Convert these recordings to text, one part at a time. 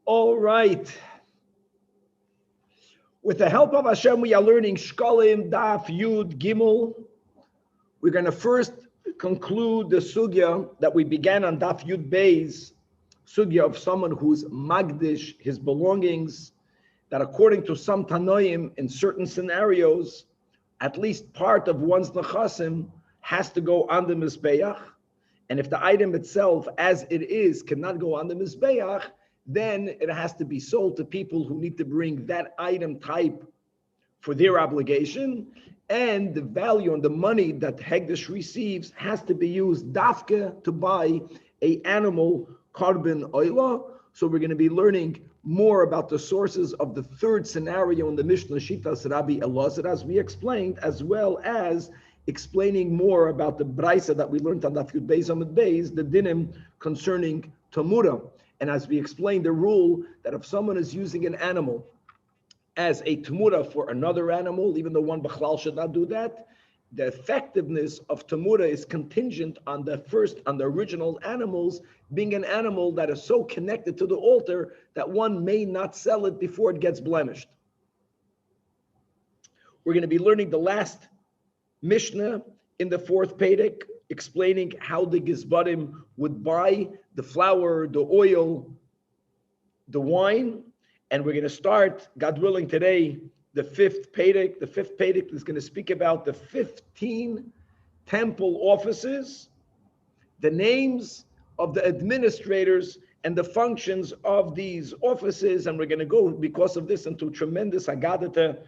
All right. With the help of Hashem, we are learning Shekalim, Daf, Yud, Gimel. We're going to first conclude the sugya that we began on Daf Yud Beis, sugya of someone who's magdish, his belongings, that according to some Tanoim, in certain scenarios, at least part of one's nechasim has to go on the Mizbeach. And if the item itself, as it is, cannot go on the Mizbeach, then it has to be sold to people who need to bring that item type for their obligation. And the value and the money that Hegdish receives has to be used dafke to buy a animal korban oila. So we're going to be learning more about the sources of the third scenario in the Mishnah Shitas Rabbi Elazar, as we explained, as well as explaining more about the Braisa that we learned on Daf Yud Beis Amud Beis, the dinim concerning Tamura. And as we explained, the rule that if someone is using an animal as a Tamura for another animal, even though one Bachlal should not do that, the effectiveness of Tamura is contingent on the original animals being an animal that is so connected to the altar that one may not sell it before it gets blemished. We're going to be learning the last Mishnah in the fourth Perek, explaining how the Gizbarim would buy the flour, the oil, the wine. And we're going to start, God willing, today, the fifth Perek. The fifth Perek is going to speak about the 15 temple offices, the names of the administrators and the functions of these offices. And we're going to go, because of this, into tremendous Agadata.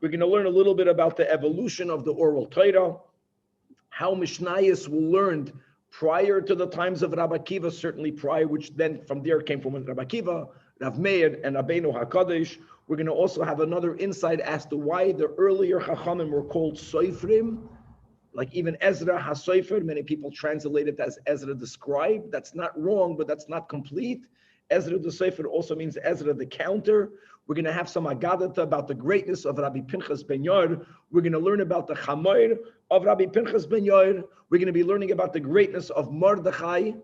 We're going to learn a little bit about the evolution of the oral Torah, how Mishnayos were learned prior to the times of Rabbi Akiva, certainly prior, which then from there came from Rabbi Akiva, Rav Meir, and Rabbeinu HaKadosh. We're going to also have another insight as to why the earlier Chachamim were called Soifrim, like even Ezra HaSoifer. Many people translate it as Ezra the scribe. That's not wrong, but that's not complete. Ezra the Sofer also means Ezra the counter. We're going to have some Agadata about the greatness of Rabbi Pinchas ben Yair. We're going to learn about the Chamoir of Rabbi Pinchas ben Yair. We're going to be learning about the greatness of Mordechay,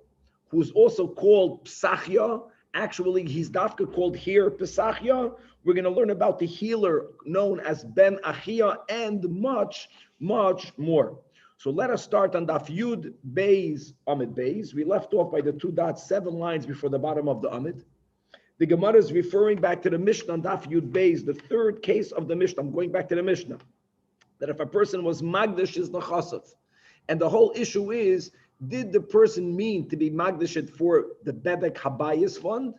who's also called Psachia. Actually, he's dafka called here Pesachia. We're going to learn about the healer known as Ben Achia and much, much more. So let us start on Daf Yud Beis Amid Beis. We left off by the 2 dots, 7 lines before the bottom of the Amid. The Gemara is referring back to the Mishnah on Daf Yud Beis, the third case of the Mishnah. I'm going back to the Mishnah. That if a person was Magdish is Nechasav. And the whole issue is, did the person mean to be Magdishit for the Bedek Habayis fund?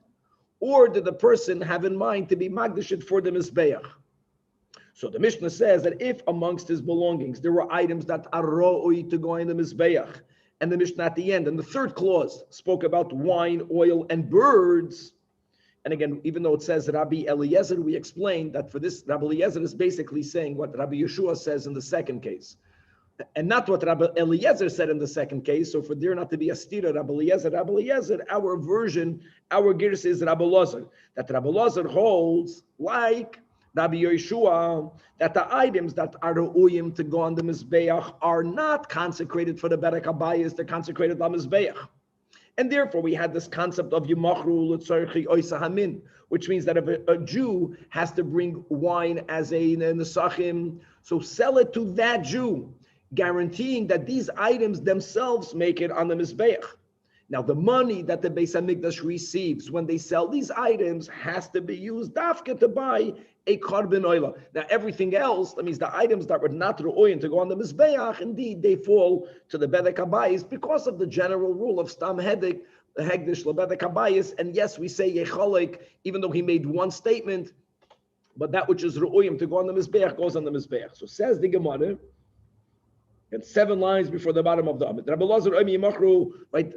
Or did the person have in mind to be Magdishit for the Mizbeach? So the Mishnah says that if amongst his belongings there were items that are ro'oi to go in the Mizbeach, and the Mishnah at the end, and the third clause spoke about wine, oil, and birds. And again, even though it says Rabbi Eliezer, we explained that for this, Rabbi Eliezer is basically saying what Rabbi Yeshua says in the second case, and not what Rabbi Eliezer said in the second case. So for there not to be a stira, Rabbi Eliezer, our version, our girs is Rabbi Elazar, that Rabbi Elazar holds, like Rabbi Yeshua, that the items that are re'uyim to go on the Mizbeach are not consecrated for the Berek Habayis, they're consecrated on Mizbeach. And therefore, we had this concept of Yimachru L'tzorchi Oisa Hamin, which means that if a Jew has to bring wine as a nesachim, so sell it to that Jew, guaranteeing that these items themselves make it on the Mizbeach. Now, the money that the Beis HaMikdash receives when they sell these items has to be used dafka to buy a korban oila. Now, everything else, that means the items that were not re'oyin to go on the Mizbeach, indeed, they fall to the Bedek Habayis because of the general rule of Stam Hegdish LeBedek Habayis. And yes, we say Yecholek, even though he made one statement, but that which is re'oyim to go on the Mizbeach goes on the Mizbeach. So says the Gemara, and 7 lines before the bottom of the Amid. Rabbi Elazar Oimi Yimachru, right?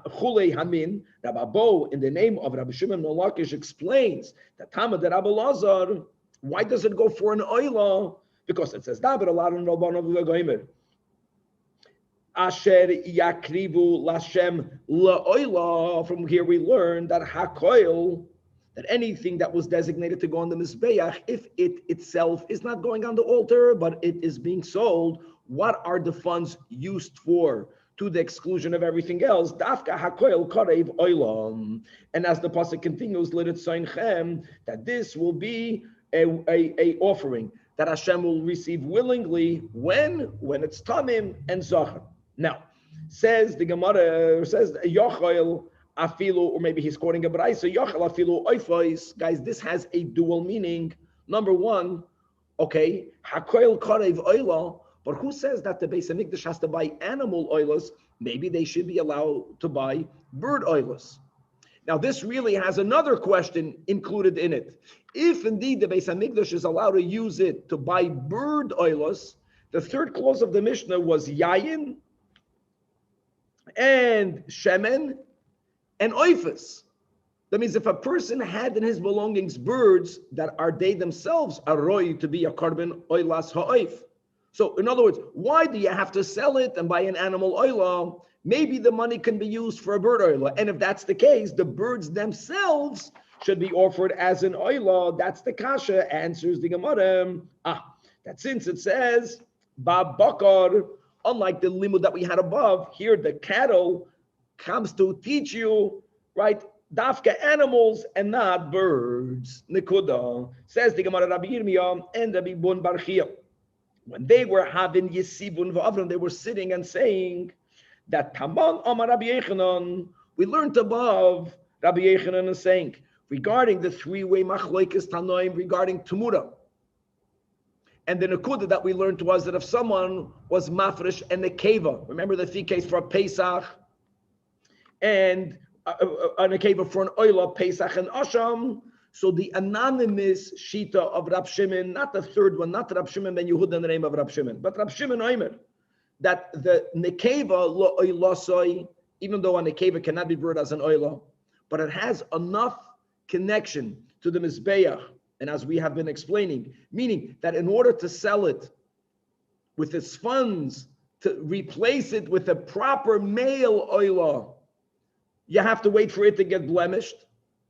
Chulei Hamin, Rabbi Bo, in the name of Rabbi Shimon ben Lakish, explains that Tama de Rabbi Elazar, why does it go for an oila? Because it says Daber Alar and Rabban of Goimer. Asher Yakrivu Lashem LaOila. From here we learn that Hakoil, that anything that was designated to go on the Mizbeach, if it itself is not going on the altar, but it is being sold, what are the funds used for? to the exclusion of everything else. Dafka hakoil karev oilam. And as the pasuk continues, let it sign chem, that this will be a offering that Hashem will receive willingly when it's tamim and zachar. Now, says the Gemara, says Yochel afilu, or maybe he's quoting a brayso, Yochel afilu oifos. Guys, this has a dual meaning. Number one, okay, hakoil karev oila. But who says that the Beis Hamikdash has to buy animal oilers? Maybe they should be allowed to buy bird oilers. Now, this really has another question included in it. If indeed the Beis Hamikdash is allowed to use it to buy bird oilers, the third clause of the Mishnah was yayin and shemen and oifus. That means if a person had in his belongings birds that are they themselves aroi to be a carbon oilas ha'oif. So, in other words, why do you have to sell it and buy an animal oiler? Maybe the money can be used for a bird oiler. And if that's the case, the birds themselves should be offered as an oiler. That's the kasha, answers the Gemara. That since it says, Bab Bakar, unlike the limud that we had above, here the cattle comes to teach you, right, dafka animals and not birds. Nekuda, says the Gemara Rabbi Yirmiyah and Rabbi Bun Barchia. When they were having Yesibun V'Avram, they were sitting and saying that Taman Amar Rabbi Yechanan, we learned above, Rabbi Yechanan is saying, regarding the three-way machloikis Tanoim, regarding Tumura. And the Nekuda that we learned was that if someone was mafresh and nekeva, remember the case for a Pesach, and a nekeva for an oila, Pesach and Asham. So the anonymous shita of Rab Shimon, not the third one, not Rab Shimon ben Yehuda in the name of Rab Shimon, but Rab Shimon Omer, that the nekeva lo oilasoi, even though a nekeva cannot be brought as an oila, but it has enough connection to the mizbeach, and as we have been explaining, meaning that in order to sell it with its funds, to replace it with a proper male oila, you have to wait for it to get blemished.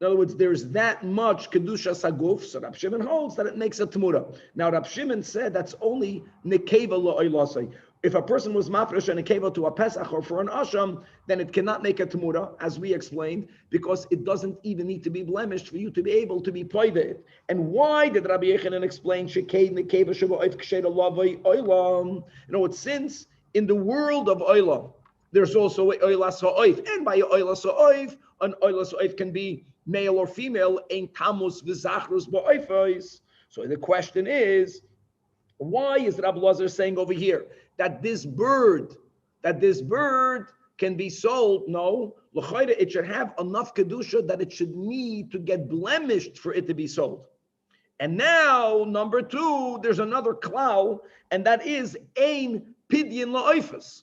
In other words, there's that much kedusha saguf, so Rab Shimon holds that it makes a temura. Now, Rab Shimon said that's only nekeva lo'oilasei. If a person was mafresh and nekeva to a Pesach or for an Asham, then it cannot make a temura, as we explained, because it doesn't even need to be blemished for you to be able to be poived. And why did Rabbi Yechanan explain shekei nekeva sheba'oif ksheira lavoi oilam? You know, it's since in the world of oilam, there's also oilas ha'oif, and by oilas ha'oif, an oilas ha'oif can be male or female, ein tamus v'zachrus ba'oifos. So the question is, why is Rabbi Lazar saying over here that this bird can be sold? No, l'chayre, it should have enough kedusha that it should need to get blemished for it to be sold. And now, number two, there's another cloud, and that is ein pidyin la'oifos.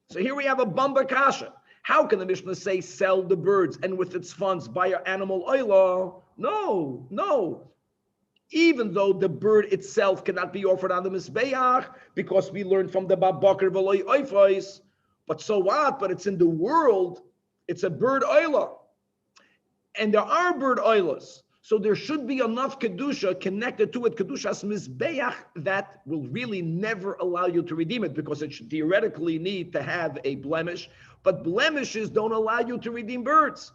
So here we have a bamba kasha. How can the Mishnah say sell the birds and with its funds buy an animal oila? No. Even though the bird itself cannot be offered on the Mizbeach, because we learned from the Bab Bakar v'loy oifos, but so what? But it's in the world, it's a bird oila. And there are bird oilas. So there should be enough kedusha connected to it, kedushas Mizbeach, that will really never allow you to redeem it, because it should theoretically need to have a blemish. But blemishes don't allow you to redeem birds.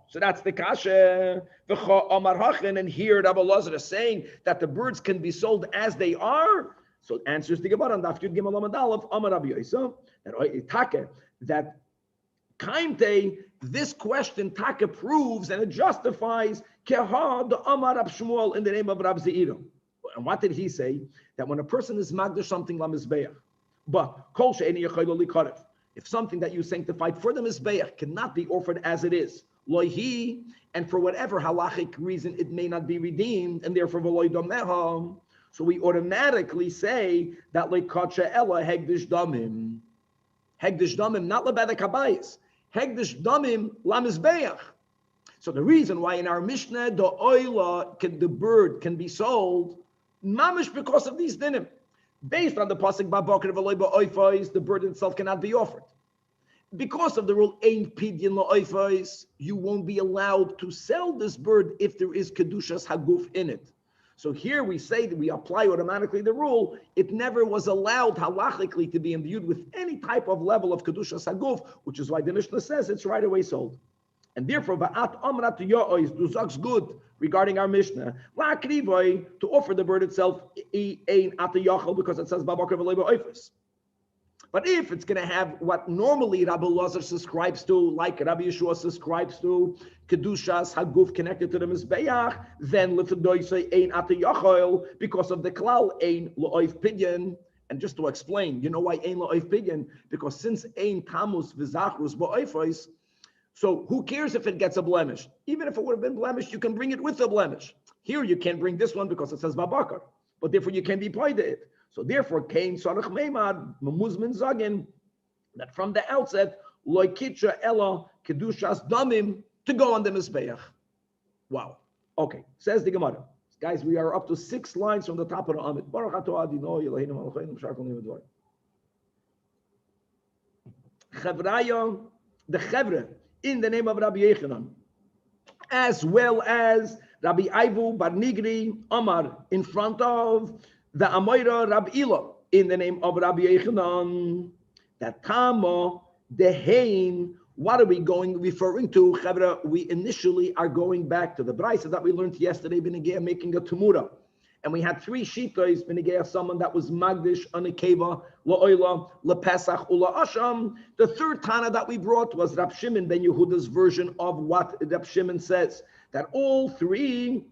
So that's the kasha. And here Rabbi Lazar is saying that the birds can be sold as they are. So it answers the Gemara on Daf Yud Gimel Amud Aleph, Amar Rabbi Yosef, that Kaimte, this question Taka proves and it justifies Keha the Amar Rab Shmuel in the name of Rab Zeira. And what did he say? That when a person is magdash something la mizbeach, but kol she'eni yachaylo likarev, if something that you sanctified for the mizbeach cannot be offered as it is, loihi, and for whatever halachic reason it may not be redeemed, and therefore v'loy domeha, so we automatically say that leikacha ella hegdish damim, not lebedek habayis, hegdish damim la mizbeach. So the reason why in our Mishnah the oila, the bird can be sold, mamish because of these dinim. Based on the pasuk babakar v'loy ba'oifos, the bird itself cannot be offered. Because of the rule ein pidyin la'oifos, you won't be allowed to sell this bird if there is kedushas haguf in it. So here we say that we apply automatically the rule. It never was allowed halachically to be imbued with any type of level of kedushas haguf, which is why the Mishnah says it's right away sold. And therefore, va'at amrat yo'ois, du sagst good regarding our Mishnah, la'akrivoi, to offer the bird itself, ein at yachal, because it says babakar v'lei ba'oifus. But if it's going to have what normally Rabbi Lazar subscribes to, like Rabbi Yeshua subscribes to, Kedushas Haguf connected to the Mizbeach, then Lefedoisei Ein Ata Yachol, because of the Klal Ein Lo'oif Pidyon. And just to explain, you know why Ein Lo'oif Pidyon? Because since Ein Tamus V'Zachrus Ba'oifos, so who cares if it gets a blemish? Even if it would have been blemished, you can bring it with a blemish. Here you can't bring this one because it says Babakar, but therefore you can be paid it. So therefore, Kain Sarach Meimad Memuzmin Zagin, that from the outset, Loy Kitcha Ella Kedushas Damim, to go on the Mizbeach. Wow. Okay, says the Gemara. Guys, we are up to 6 lines from the top of the Amid. Baruch atah Adino Eloheinu Malkeinu B'shar Kol Nivei Dvarim. Chevraya, the Chevre, in the name of Rabbi Yechanan, as well as Rabbi Ivu Bar Nigri Amar, in front of the Amoira Rabbi Ilo, in the name of Rabbi Yechanan, that Tama, the Hein, what are we referring to? Chavra, we initially are going back to the Brisa that we learned yesterday, Benegea making a Tumura. And we had 3 Shitos, Benegea, someone that was Magdish, Anikeva, La'oila, Lepesach, Ula Asham. The third Tana that we brought was Rab Shimon ben Yehuda's version of what Rab Shimon says, that all 3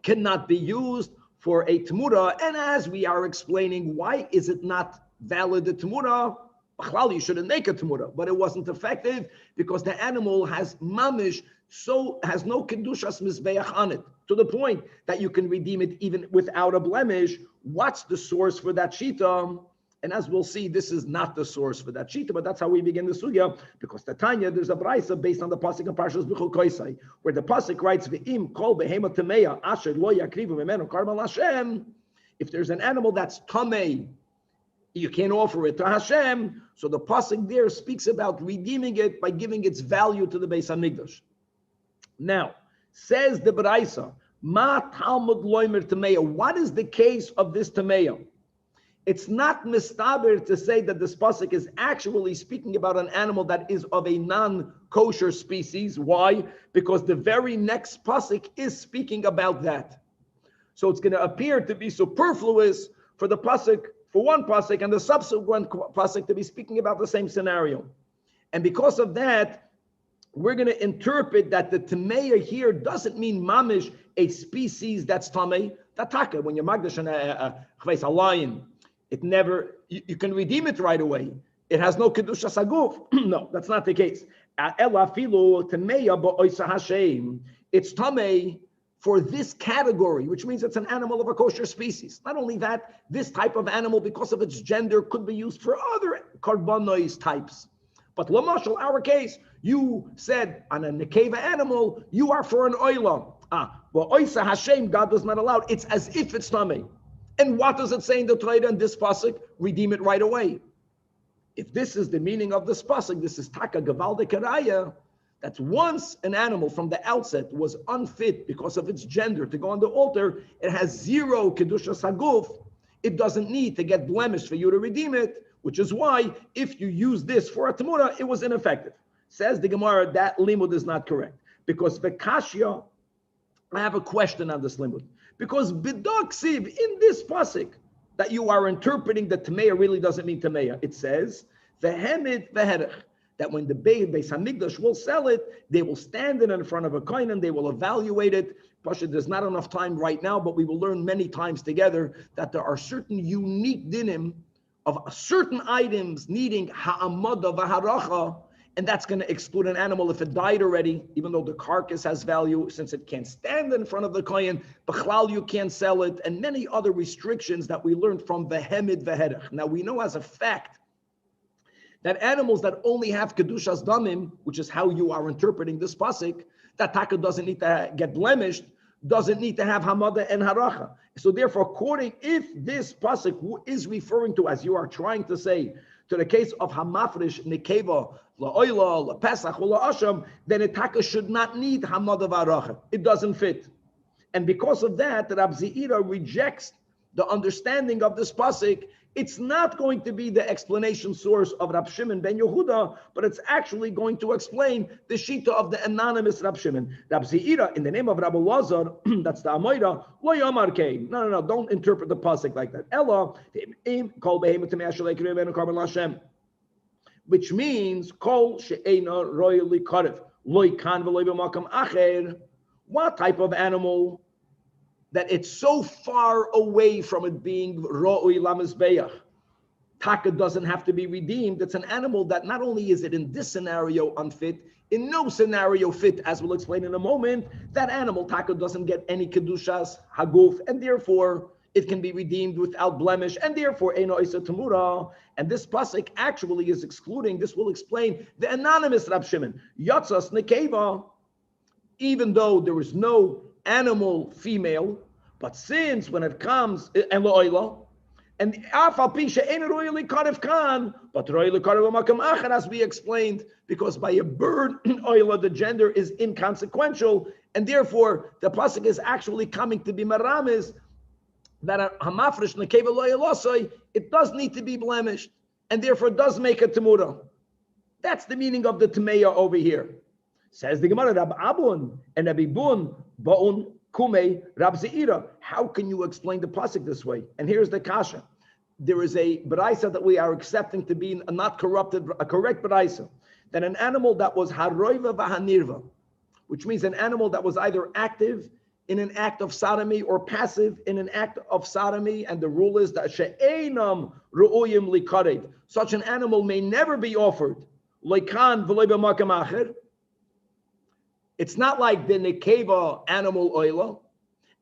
cannot be used for a Tumura. And as we are explaining, why is it not valid, the Tumura? You shouldn't make a Tumura, but it wasn't effective because the animal has mamish, so has no Kedushas Mizbeach on it, to the point that you can redeem it even without a blemish. What's the source for that Shita? And as we'll see, this is not the source for that Shita, but that's how we begin the Sugya, because the Tanya, there's a Brisa based on the Pasuk of Parshas B'chol Koisai, where the Pasuk writes, V'im kol behema tameya asher lo yakrivu memenu karban Hashem. If there's an animal that's tamei, you can't offer it to Hashem. So the pasuk there speaks about redeeming it by giving its value to the Beis Hamikdash. Now, says the Baraisa, Ma Talmud loimer tameya. What is the case of this tameya? It's not mistaber to say that this pasuk is actually speaking about an animal that is of a non-kosher species. Why? Because the very next pasuk is speaking about that. So it's going to appear to be superfluous for the pasuk, for one pasuk, and the subsequent pasuk to be speaking about the same scenario. And because of that, we're going to interpret that the tameya here doesn't mean mamish, a species that's tamei. Tataka, when you're magdash a lion, it never, you can redeem it right away. It has no kedusha saguf. No, that's not the case. Ela filu tameya ba'oisa hashem. It's tamei for this category, which means it's an animal of a kosher species. Not only that, this type of animal, because of its gender, could be used for other karbonois types. But Lamashal, our case, you said on a nekeva animal, you are for an oila. Well, oisa Hashem, God does not allow it. It's as if it's tamei. And what does it say in the Torah and this pasuk? Redeem it right away. If this is the meaning of this pasuk, this is taka gavalde karaya, that once an animal from the outset was unfit because of its gender to go on the altar, it has 0 kedusha saguf. It doesn't need to get blemished for you to redeem it, which is why if you use this for a tamura, it was ineffective. Says the Gemara, that limud is not correct. Because v'kashya, I have a question on this limud. Because bidoksiv, in this pasuk that you are interpreting, the tameya really doesn't mean tameya. It says, v'hemid v'herech, that when the Beis Hamikdash will sell it, they will stand it in front of a kohen and they will evaluate it. Pasha, there's not enough time right now, but we will learn many times together that there are certain unique dinim of certain items needing ha'amada v'haracha, and that's going to exclude an animal if it died already, even though the carcass has value, since it can't stand in front of the kohen, b'chlal you can't sell it, and many other restrictions that we learned from v'hemid v'herech. Now we know as a fact that animals that only have kedushas damim, which is how you are interpreting this pasuk, that taka doesn't need to get blemished, doesn't need to have hamada and haracha. So therefore, according, if this pasuk is referring to, as you are trying to say, to the case of hamafrish nekeva la'oila la'pesach la'asham, then a taka should not need hamada v'haracha. It doesn't fit. And because of that, Rabbi Zeira rejects the understanding of this pasuk. It's not going to be the explanation source of Rab Shimon ben Yehuda, but it's actually going to explain the shita of the anonymous Rab Shimon. Rab Zeira, in the name of Rabbi Lazar, that's the Amoira, lo yomar kein. No, don't interpret the pasuk like that. Ella, kol behemoth me'ashalei kirei karban l'Hashem, which means kol she'ena roy likarev loy kan v'loy b'makam acher. What type of animal that it's so far away from it being ro'ui lamizbeach? Taka doesn't have to be redeemed. It's an animal that not only is it in this scenario unfit, in no scenario fit, as we'll explain in a moment, that animal, Taka, doesn't get any kedushas haguf, and therefore it can be redeemed without blemish, and therefore eino isa tamura. And this pasuk actually is excluding, this will explain the anonymous Rab Shimon. Yatzas nekeva, even though there is no animal female, but since when it comes and lo'ila, and afal pisha ain't royally karev kan, but royally karev makam acher, as we explained, because by a bird oila the gender is inconsequential, and therefore the pasuk is actually coming to be maramis that a hamafresh nekeva lo'ilosoi, it does need to be blemished, and therefore does make a temura. That's the meaning of the temeya over here. Says the Gemara, Rab Abun and Rabbi Bun Ba'un Kumei Rab Zeira. How can you explain the pasuk this way? And here's the kasha. There is a baraisa that we are accepting to be a not corrupted, a correct baraisa, that an animal that was haroiva v'hanirva, which means an animal that was either active in an act of sodomy or passive in an act of sodomy, and the rule is that she'enam ru'uyim likared, such an animal may never be offered leikan v'loi b'makam acher. It's not like the nekeva animal oila.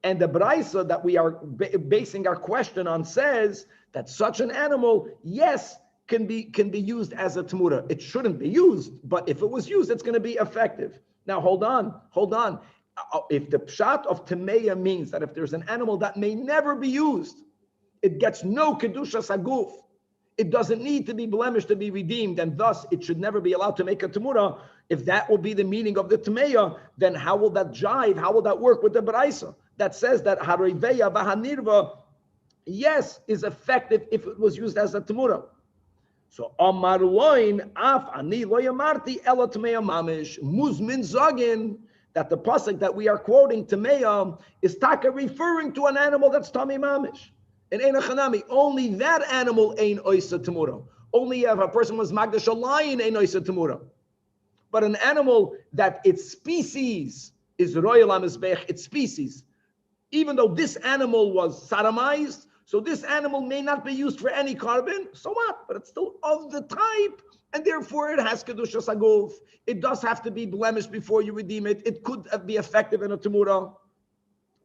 And the braisa that we are basing our question on says that such an animal, yes, can be used as a temura. It shouldn't be used, but if it was used, it's going to be effective. Now, hold on. If the pshat of temeya means that if there's an animal that may never be used, it gets no kedusha saguf, it doesn't need to be blemished to be redeemed, and thus it should never be allowed to make a temura. If that will be the meaning of the temeya, then how will that jive? How will that work with the baraisa that says that hariveya v'hanirva, yes, is effective if it was used as a temura? So amar loin af ani lo yamarti ela temeya mamish muzmin zagin, that the pasuk that we are quoting temeya is taka referring to an animal that's tami mamish. And Einachanami, only that animal ain't oisa temura. Only if a person was magdash a lion ain't oisa temura. But an animal that its species is royal amizbech, its species, even though this animal was sodomized, so this animal may not be used for any carbon, so what? But it's still of the type, and therefore it has kedusha saguf. It does have to be blemished before you redeem it. It could be effective in a temura.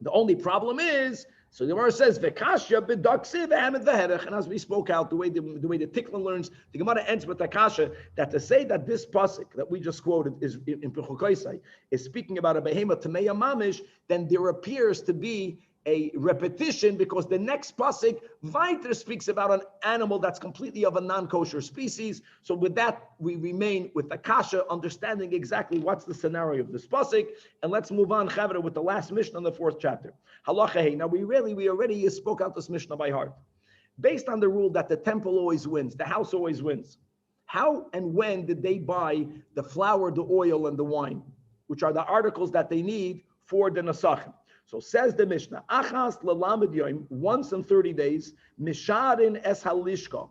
The only problem is, so the Gemara says, "V'kashya b'daksiv v'hamed v'herech," and as we spoke out, the way the Tikla learns, the Gemara ends with the kasha that to say that this pasuk that we just quoted is in Pechukaisai is speaking about a behemoth temeya mamish, then there appears to be a repetition, because the next pasuk weiter speaks about an animal that's completely of a non-kosher species. So with that, we remain with the kasha, understanding exactly what's the scenario of this pasuk. And let's move on, Chavra, with the last Mishnah in the 4th chapter. Halacha hey. Now we already spoke out this Mishnah by heart, based on the rule that the temple always wins, the house always wins. How and when did they buy the flour, the oil, and the wine, which are the articles that they need for the Nesachim? So says the Mishnah, Achas lelamid yoim, once in 30 days, misharin es halishka.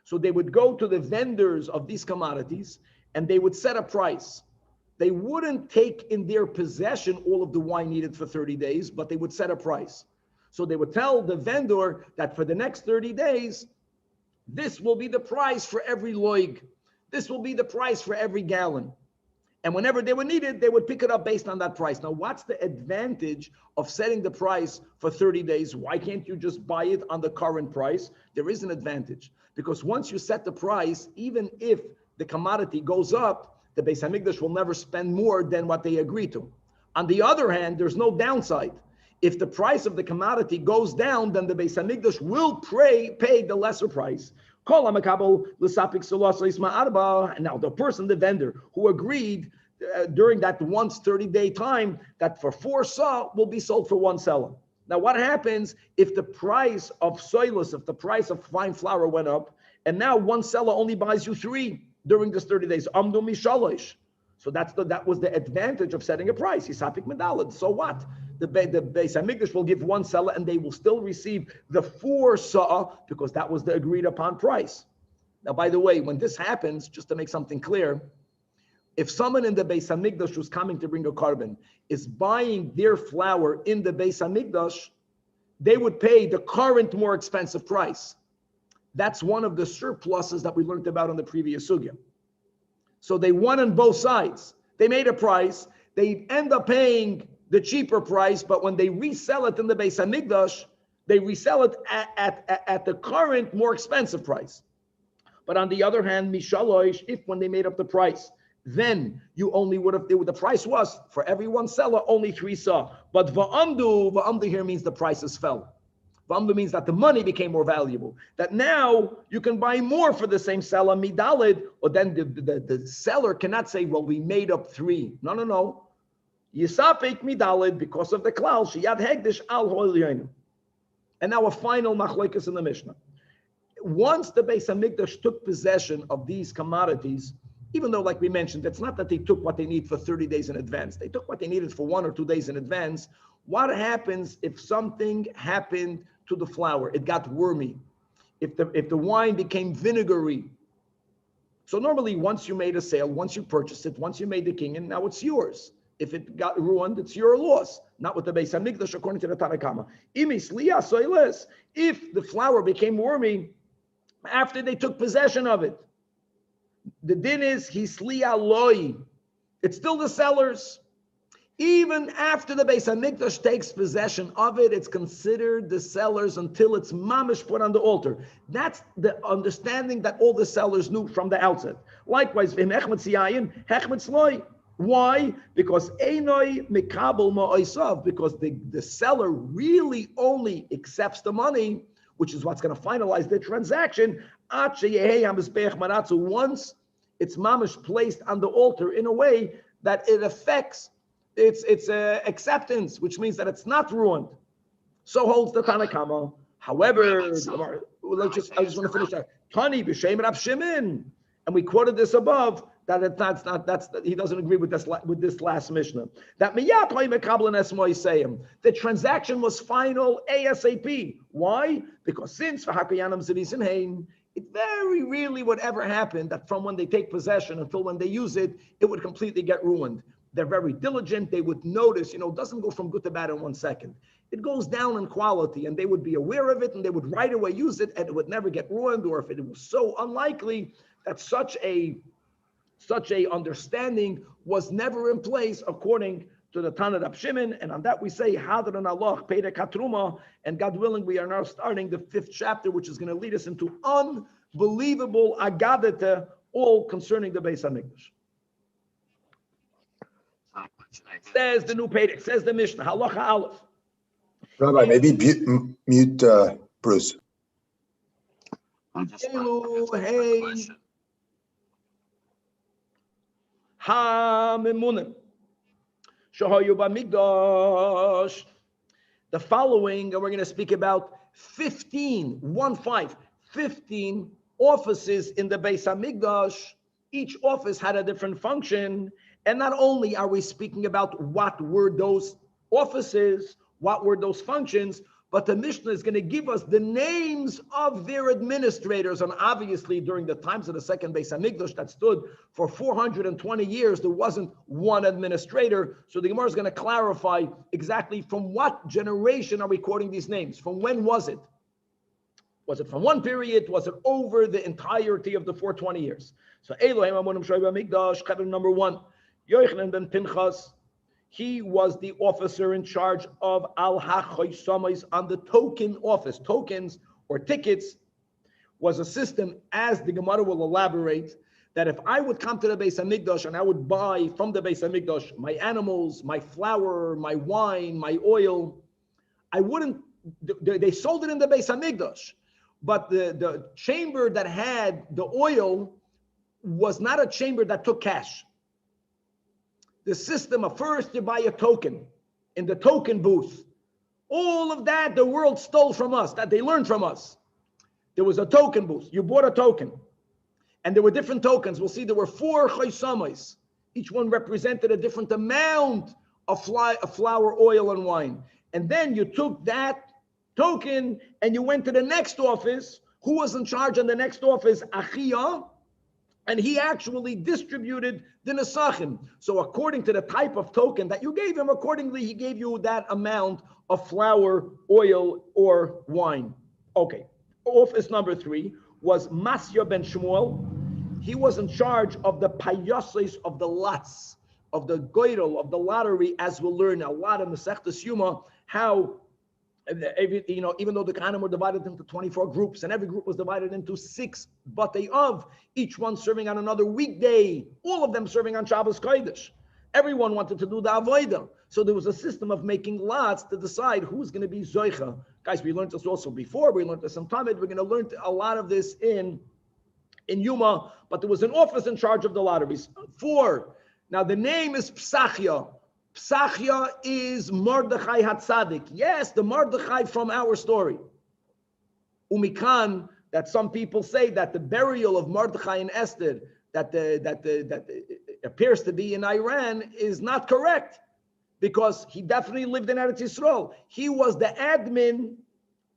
So they would go to the vendors of these commodities and they would set a price. They wouldn't take in their possession all of the wine needed for 30 days, but they would set a price. So they would tell the vendor that for the next 30 days, this will be the price for every loig. This will be the price for every gallon. And whenever they were needed, they would pick it up based on that price. Now, what's the advantage of setting the price for 30 days? Why can't you just buy it on the current price? There is an advantage. Because once you set the price, even if the commodity goes up, the Beis HaMikdash will never spend more than what they agree to. On the other hand, there's no downside. If the price of the commodity goes down, then the Beis HaMikdash will pay the lesser price. And now the person, the vendor, who agreed during that once 30-day time, that for 4 sa will be sold for 1 selah. Now, what happens if the price of soilus, if the price of fine flour went up, and now 1 selah only buys you 3 during this 30 days? Amdu mishalosh. So that was the advantage of setting a price. Yisapik medalad. So what? The Beis Hamikdash will give 1 selah, and they will still receive the 4 sa because that was the agreed upon price. Now, by the way, when this happens, just to make something clear, if someone in the Beis Hamikdash who's coming to bring a carbon is buying their flour in the Beis Hamikdash, they would pay the current more expensive price. That's one of the surpluses that we learned about on the previous sugya. So they won on both sides. They made a price. They end up paying the cheaper price, but when they resell it in the Beis Hamikdash, they resell it at the current more expensive price. But on the other hand, mishalosh, if when they made up the price, then you only would have, the price was for every 1 selah, only 3 sa. But va'amdu here means the prices fell. Va'amdu means that the money became more valuable. That now you can buy more for the same selah, midalid, or then the seller cannot say, well, we made up 3. No. Yisapik midalid, because of the klal, sheyad hegdish al ho'elyainu. And now a final machlokes in the Mishnah. Once the Beis Hamikdash took possession of these commodities, even though, like we mentioned, it's not that they took what they need for 30 days in advance. They took what they needed for 1 or 2 days in advance. What happens if something happened to the flour? It got wormy. If the wine became vinegary. So normally, once you made a sale, once you purchased it, once you made the king, and now it's yours. If it got ruined, it's your loss. Not with the Beis Hamikdash, according to the Tanach. If the flour became wormy after they took possession of it, the din is hisliya loy. It's still the sellers. Even after the Beis Hamikdash takes possession of it, it's considered the sellers until it's mamish put on the altar. That's the understanding that all the sellers knew from the outset. Likewise, why? Because because the seller really only accepts the money, which is what's going to finalize the transaction, once it's mamish placed on the altar in a way that it affects its acceptance, which means that it's not ruined. So holds the Tanach. However, I just want to finish that. Tani b'shem Rab Shimon, and we quoted this above that he doesn't agree with this last Mishnah. That the transaction was final ASAP. Why? Because since it very rarely would ever happen that from when they take possession until when they use it, it would completely get ruined. They're very diligent. They would notice, it doesn't go from good to bad in 1 second. It goes down in quality, and they would be aware of it, and they would right away use it, and it would never get ruined. Or if it was so unlikely that such a understanding was never in place according to the Tanach Rab Shimon, and on that we say Hadran Allah Perek Hatruma, and God willing, we are now starting the 5th chapter, which is going to lead us into unbelievable agadata, all concerning the Beis Hamikdash. Says the new Perek, says the Mishnah, Halacha Aleph. Rabbi, maybe mute Bruce. The following, and we're going to speak about 15 offices in the Beis Hamikdash. Each office had a different function. And not only are we speaking about what were those offices, what were those functions, but the Mishnah is going to give us the names of their administrators. And obviously, during the times of the second Beis Hamikdash that stood for 420 years, there wasn't one administrator. So the Gemara is going to clarify exactly from what generation are we quoting these names? From when was it? Was it from one period? Was it over the entirety of the 420 years? So Elohim Amonim Shoyba Mikdash, Chevron number 1, Yochanan ben Pinchas. He was the officer in charge of al-hachoysamais on the token office. Tokens or tickets was a system, as the Gemara will elaborate, that if I would come to the Beis Hamikdash and I would buy from the Beis Hamikdash my animals, my flour, my wine, my oil, I wouldn't, they sold it in the Beis Hamikdash, but the chamber that had the oil was not a chamber that took cash. the system of first you buy a token in the token booth. All of that the world stole from us, that they learned from us. There was a token booth. You bought a token. And there were different tokens. We'll see there were 4 chaysamais. Each one represented a different amount of flour, oil, and wine. And then you took that token and you went to the next office. Who was in charge in the next office? Achia. And he actually distributed the nesachim. So according to the type of token that you gave him, accordingly, he gave you that amount of flour, oil, or wine. Okay. Office number 3 was Masya ben Shmuel. He was in charge of the payases of the lots, of the goydel, of the lottery, as we'll learn a lot in the Masechtas Yuma, how, even though the Kohanim were divided into 24 groups, and every group was divided into 6 batei of, each one serving on another weekday, all of them serving on Shabbos Kodesh. Everyone wanted to do the avodah. So there was a system of making lots to decide who's going to be Zoicha. Guys, we learned this also before. We learned this in Talmud. We're going to learn a lot of this in Yuma, but there was an office in charge of the lotteries. 4. Now the name is Psachia. Psachia is Mordechay Hatzadik. Yes, the Mordechay from our story. Umikan, that some people say that the burial of Mordechay and Esther, that appears to be in Iran, is not correct, because he definitely lived in Eretz Yisrael. He was the admin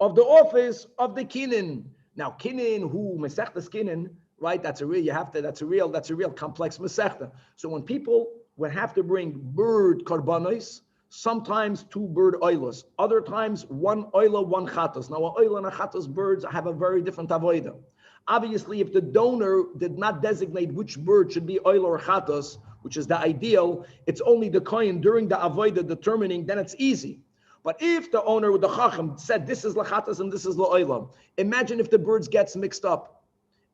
of the office of the Kinin. Now, Kinin, who Masechtas Kinin, right? That's a real complex Masechta. So when people would have to bring bird karbanos, sometimes 2 bird oilas, other times 1 oila, 1 chatas. Now, an oila and a chatas birds have a very different avodah. Obviously, if the donor did not designate which bird should be oila or chatas, which is the ideal, it's only the kohen during the avodah determining, then it's easy. But if the owner with the chacham said this is lachatas and this is la'olam, imagine if the birds gets mixed up.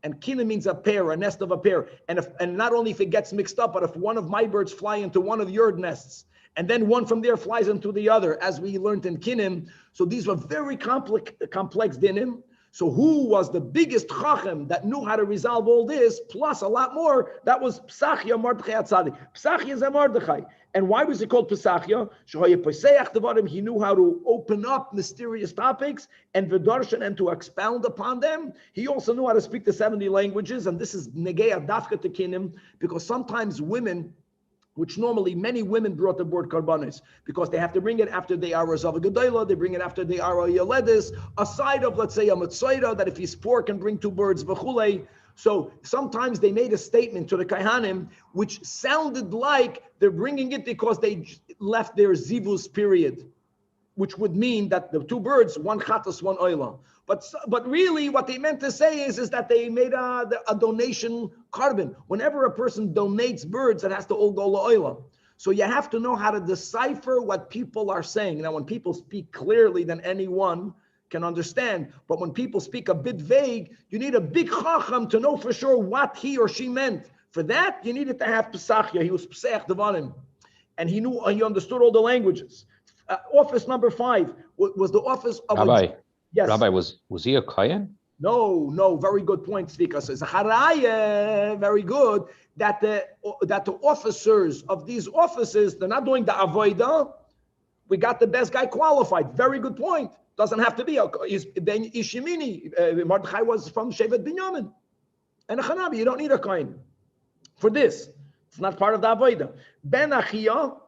And kina means a pair, a nest of a pair. And not only if it gets mixed up, but if one of my birds fly into one of your nests, and then one from there flies into the other, as we learned in kinim. So these were very complex dinim. So who was the biggest chacham that knew how to resolve all this, plus a lot more? That was Psachia Mordechai Atzadik. Psachia is a Mordechai. And why was it called Psachia? He knew how to open up mysterious topics and v'darshan, and to expound upon them. He also knew how to speak the 70 languages, and this is negei dafka tekinim, because sometimes women, which normally many women brought aboard karbanis, because they have to bring it after they are a Zava Gedola, they bring it after they are a Yoledis, a side of, let's say, a Matzoida, that if he's poor can bring 2 birds, v'chulei. So sometimes they made a statement to the Kaihanim, which sounded like they're bringing it because they left their Zivus period, which would mean that the 2 birds, 1 chatas, 1 oila. But really what they meant to say is that they made a donation carbon. Whenever a person donates birds, it has to all go la'oila. So you have to know how to decipher what people are saying. Now, when people speak clearly, then anyone can understand. But when people speak a bit vague, you need a big chacham to know for sure what he or she meant. For that, you needed to have Pesachia. He was Pesach Devarim. And he understood all the languages. Office number 5 was the office of Rabbi. Yes. Rabbi, was he a kohen? No, very good point, Zvika says. Very good, that the officers of these offices, they're not doing the avodah. We got the best guy qualified. Very good point. Doesn't have to be. Ben Ishimini, Mordechai was from Shevet Binyamin. And a Chanabi, you don't need a kohen for this. It's not part of the avodah. Ben Achia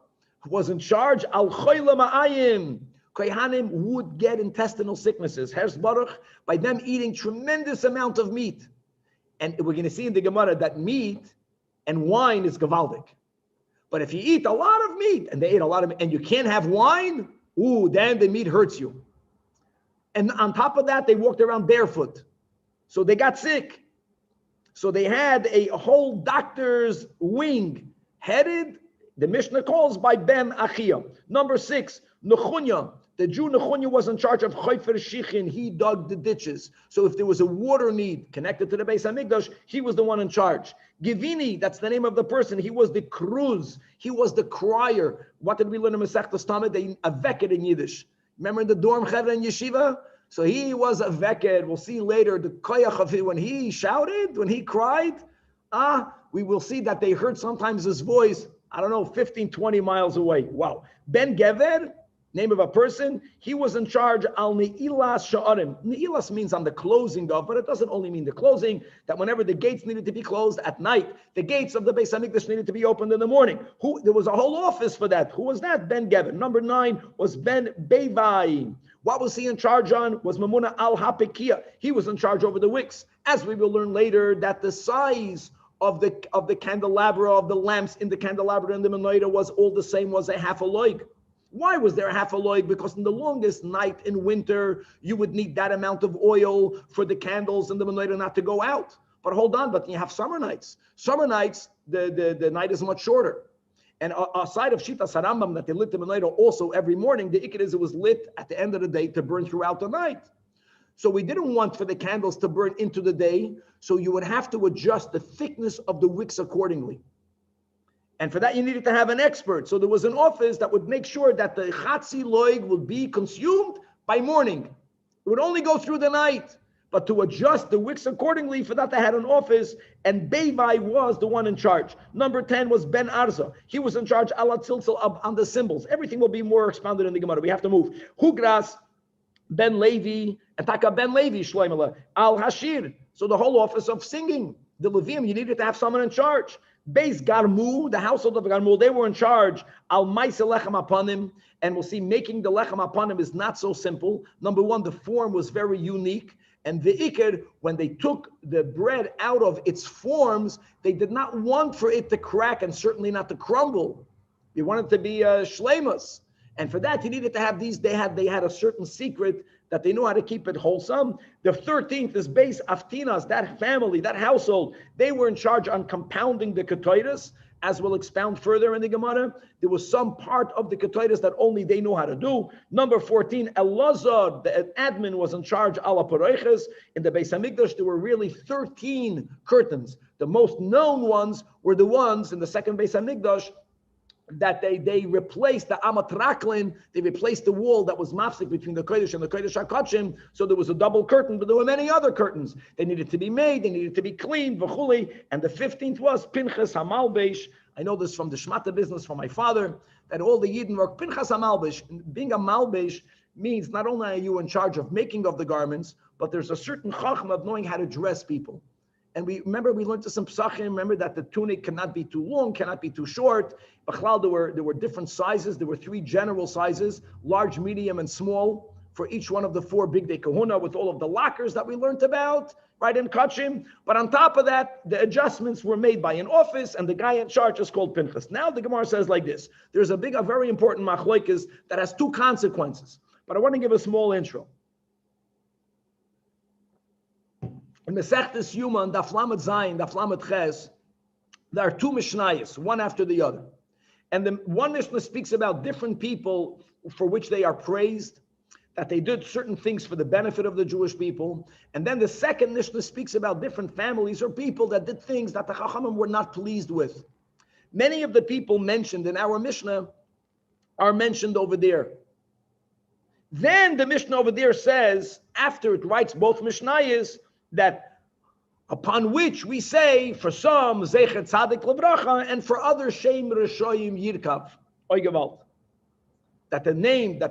was in charge, al choyle ma'ayim. Kohanim would get intestinal sicknesses, Herz Baruch, by them eating tremendous amount of meat. And we're going to see in the Gemara that meat and wine is gavaldik. But if you eat a lot of meat, and they ate a lot of, and you can't have wine, then the meat hurts you. And on top of that, they walked around barefoot. So they got sick. So they had a whole doctor's wing headed, the Mishnah calls, by Ben Achia. Number 6, Nechunya. The Jew Nechunya was in charge of Chayfer Shichin. He dug the ditches. So if there was a water need connected to the Beis HaMikdash, he was the one in charge. Givini, that's the name of the person. He was the kruz. He was the crier. What did we learn in Masechtas Talmud? They aveked in Yiddish. Remember in the dorm cheder in yeshiva? So he was a veked. We'll see later the koyach of it when he shouted, when he cried. We will see that they heard sometimes his voice I don't know, 15, 20 miles away. Wow. Ben Gever, name of a person, he was in charge al ne'ilas sha'arim. Ne'ilas means on the closing of, but it doesn't only mean the closing, that whenever the gates needed to be closed at night, the gates of the Beis HaMikdash needed to be opened in the morning. There was a whole office for that. Who was that? Ben Gever. Number 9 was Ben Bevai. What was he in charge on? Was Mamuna al Hapekia. He was in charge over the wicks. As we will learn later, that the size of the candelabra, of the lamps in the candelabra and the menorah was all the same, was a half a loig. Why was there a half a loig? Because in the longest night in winter, you would need that amount of oil for the candles and the menorah not to go out. But hold on, but you have summer nights. Summer nights, the night is much shorter. And aside of Shita Sarambam, that they lit the menorah also every morning, the ikad is it was lit at the end of the day to burn throughout the night. So we didn't want for the candles to burn into the day, so you would have to adjust the thickness of the wicks accordingly. And for that, you needed to have an expert. So there was an office that would make sure that the chatzi loig would be consumed by morning. It would only go through the night. But to adjust the wicks accordingly, for that they had an office, and Bevai was the one in charge. Number 10 was Ben Arza. He was in charge ala tziltzil on the symbols. Everything will be more expounded in the Gemara. We have to move. Hugras, Ben Levi, and Taka Ben Levi, Shloimela, Al Hashir. So the whole office of singing, the Levim, you needed to have someone in charge. Beis Garmu, the household of Garmu, they were in charge. Al Maise Lechem Apanim, and we'll see making the Lechem Apanim is not so simple. Number 1, the form was very unique. And the ikad, when they took the bread out of its forms, they did not want for it to crack and certainly not to crumble. They wanted to be shleimus. And for that, you needed to have these. They had a certain secret that they knew how to keep it wholesome. The 13th is Beis Aftinas, that family, that household. They were in charge on compounding the ketoides, as we'll expound further in the Gemara. There was some part of the ketoides that only they knew how to do. Number 14, Elazar, the admin, was in charge ala paroiches. In the Beis HaMikdash, there were really 13 curtains. The most known ones were the ones in the second Beis HaMikdash that they replaced the Amat Raklin, they replaced the wall that was mafsik between the Kodesh and the Kodesh HaKodshim, so there was a double curtain, but there were many other curtains. They needed to be made, they needed to be cleaned, v'chuli, and the 15th was Pinchas HaMalbesh. I know this from the Shmata business from my father, that all the Yidden work. Pinchas HaMalbesh, being a Malbesh means not only are you in charge of making of the garments, but there's a certain chachma of knowing how to dress people. And we learned to some psachim. Remember that the tunic cannot be too long, cannot be too short. B'chlal, there were different sizes. There were 3 general sizes: large, medium, and small, for each one of the 4 big day kahuna, with all of the lockers that we learned about, right, in Kachim. But on top of that, the adjustments were made by an office, and the guy in charge is called Pinchas. Now the Gemara says like this: there's a very important machlokes that has 2 consequences. But I want to give a small intro. In Mesechtes Yuma, Daf Lamed Zayin, Daf Lamed Ches, there are 2 Mishnayos, one after the other. And the one Mishnah speaks about different people for which they are praised, that they did certain things for the benefit of the Jewish people. And then the second Mishnah speaks about different families or people that did things that the Chachamim were not pleased with. Many of the people mentioned in our Mishnah are mentioned over there. Then the Mishnah over there says, after it writes both Mishnayos, that upon which we say, for some, Zecher Tzadik Lebracha, and for others, Shem Reshoyim Yirkav, Oigevalt. That the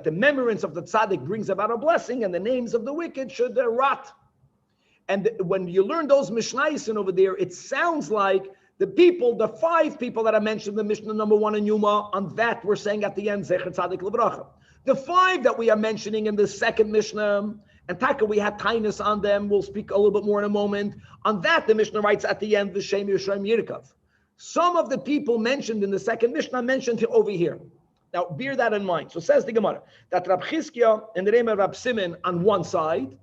remembrance of the tzaddik brings about a blessing, and the names of the wicked should rot. And when you learn those Mishnayos over there, it sounds like the 5 people that I mentioned in the Mishnah number 1 in Yuma, on that we're saying at the end, Zecher Tzadik Lebracha. The 5 that we are mentioning in the second Mishnah, and Taka, we had kindness on them. We'll speak a little bit more in a moment. On that, the Mishnah writes at the end, V'shem Yisrael Yirkav. Some of the people mentioned in the second Mishnah mentioned over here. Now, bear that in mind. So says the Gemara, that Rab Chizkiah and the name of Rab Simon on one side.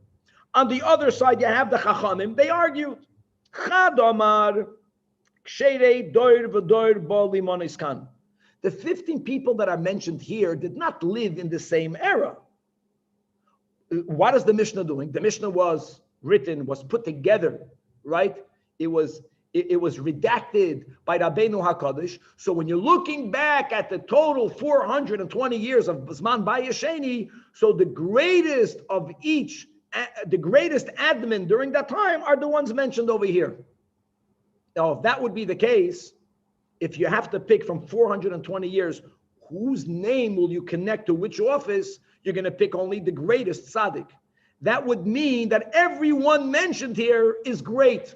On the other side, you have the Chachamim. They argued. Chad Amar, Ksherei Doir V'Doir Bo Limon Iskan. The 15 people that are mentioned here did not live in the same era. What is the Mishnah doing? The Mishnah was put together, right? It was redacted by Rabbeinu HaKadosh. So when you're looking back at the total 420 years of Zman Bayesheni, so the greatest admin during that time are the ones mentioned over here. Now, if that would be the case, if you have to pick from 420 years, whose name will you connect to which office, you're going to pick only the greatest tzaddik. That would mean that everyone mentioned here is great.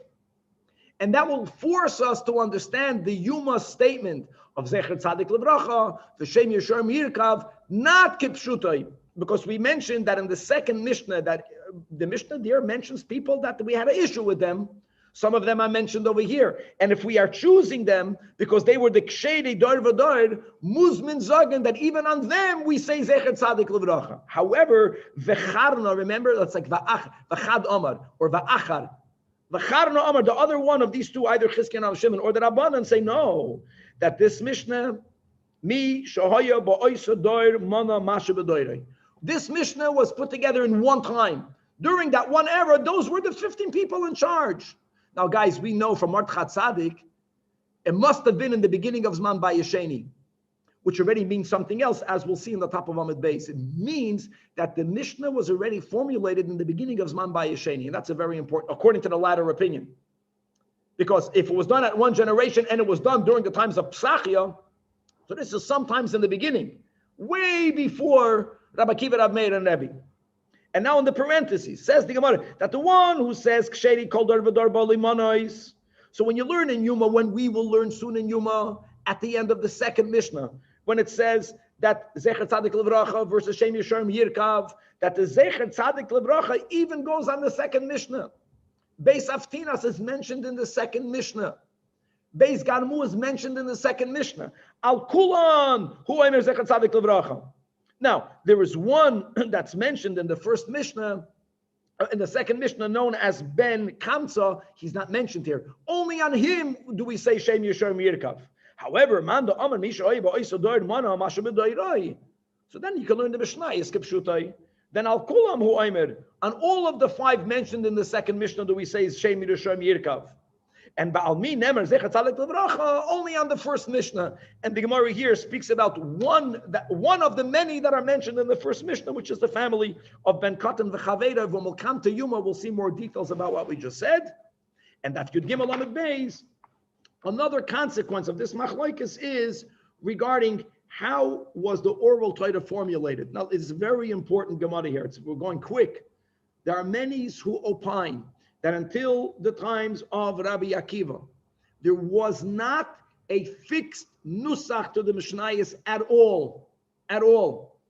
And that will force us to understand the Yuma statement of Zecher Tzadik Levracha, V'Shem Yeshar Mirkav, not Kipshutai, because we mentioned that in the second Mishnah, that the Mishnah there mentions people that we had an issue with them. Some of them are mentioned over here. And if we are choosing them because they were the Kshedi Dor V'Dor, Muzmin Zagan, that even on them we say Zecher Tzadik Levracha. However, V'Charna, remember, that's like V'Chad Omar, or V'Achar. V'Charna Omar, the other one of these two, either Chizkiyan or Shimon, or the Rabbanan say no, that this Mishnah, Mi Shahaya Ba'oisa Dor Mana Masha B'Doirei. This Mishnah was put together in one time. During that one era, those were the 15 people in charge. Now, guys, we know from Mordechay Tzaddik, it must have been in the beginning of Zman Bayesheni, which already means something else, as we'll see in the top of Amud Beis. It means that the Mishnah was already formulated in the beginning of Zman Bayesheni, and that's a very important, according to the latter opinion. Because if it was done at one generation and it was done during the times of Psachia, so this is sometimes in the beginning, way before Rabbi Akiva, Rav Meir, and Rebbe. And now in the parentheses, says the Gemara, that the one who says, Ksheri kol dor v'dor bali manois. So when you learn in Yuma, when we will learn soon in Yuma, at the end of the second Mishnah, when it says that Zecher Tzadik Levracha versus Shem Yesharm Yirkav, that the Zecher Tzadik Levracha even goes on the second Mishnah. Beis Aftinas is mentioned in the second Mishnah. Beis Garmu is mentioned in the second Mishnah. Al Kulan, hu Eimer Zecher Tzadik Levracha. Now, there is one that's mentioned in the first Mishnah, in the second Mishnah, known as Ben Kamsa. He's not mentioned here. Only on him do we say Shem Yeshar Mirkav. However, Manda Amar Misha Oiba Oisador Mana Masha B'Doiroi. So then you can learn the Mishnah, Yeskip Then Al Kulam Hu Aimer. On all of the five mentioned in the second Mishnah do we say Shem Yeshar Mirkav. And Ba'almi Nemer Zecher Tzadik Levracha only on the first Mishnah. And the Gemara here speaks about one of the many that are mentioned in the first Mishnah, which is the family of Ben Katan v'Chaveda. When we'll come to Yuma, we'll see more details about what we just said. And that Yud Gimel Amud Beis. Another consequence of this machlokes is regarding how was the oral Torah formulated. Now, it's very important Gemara here. We're going quick. There are many who opine that until the times of Rabbi Akiva, there was not a fixed nusach to the Mishnayos at all. At all.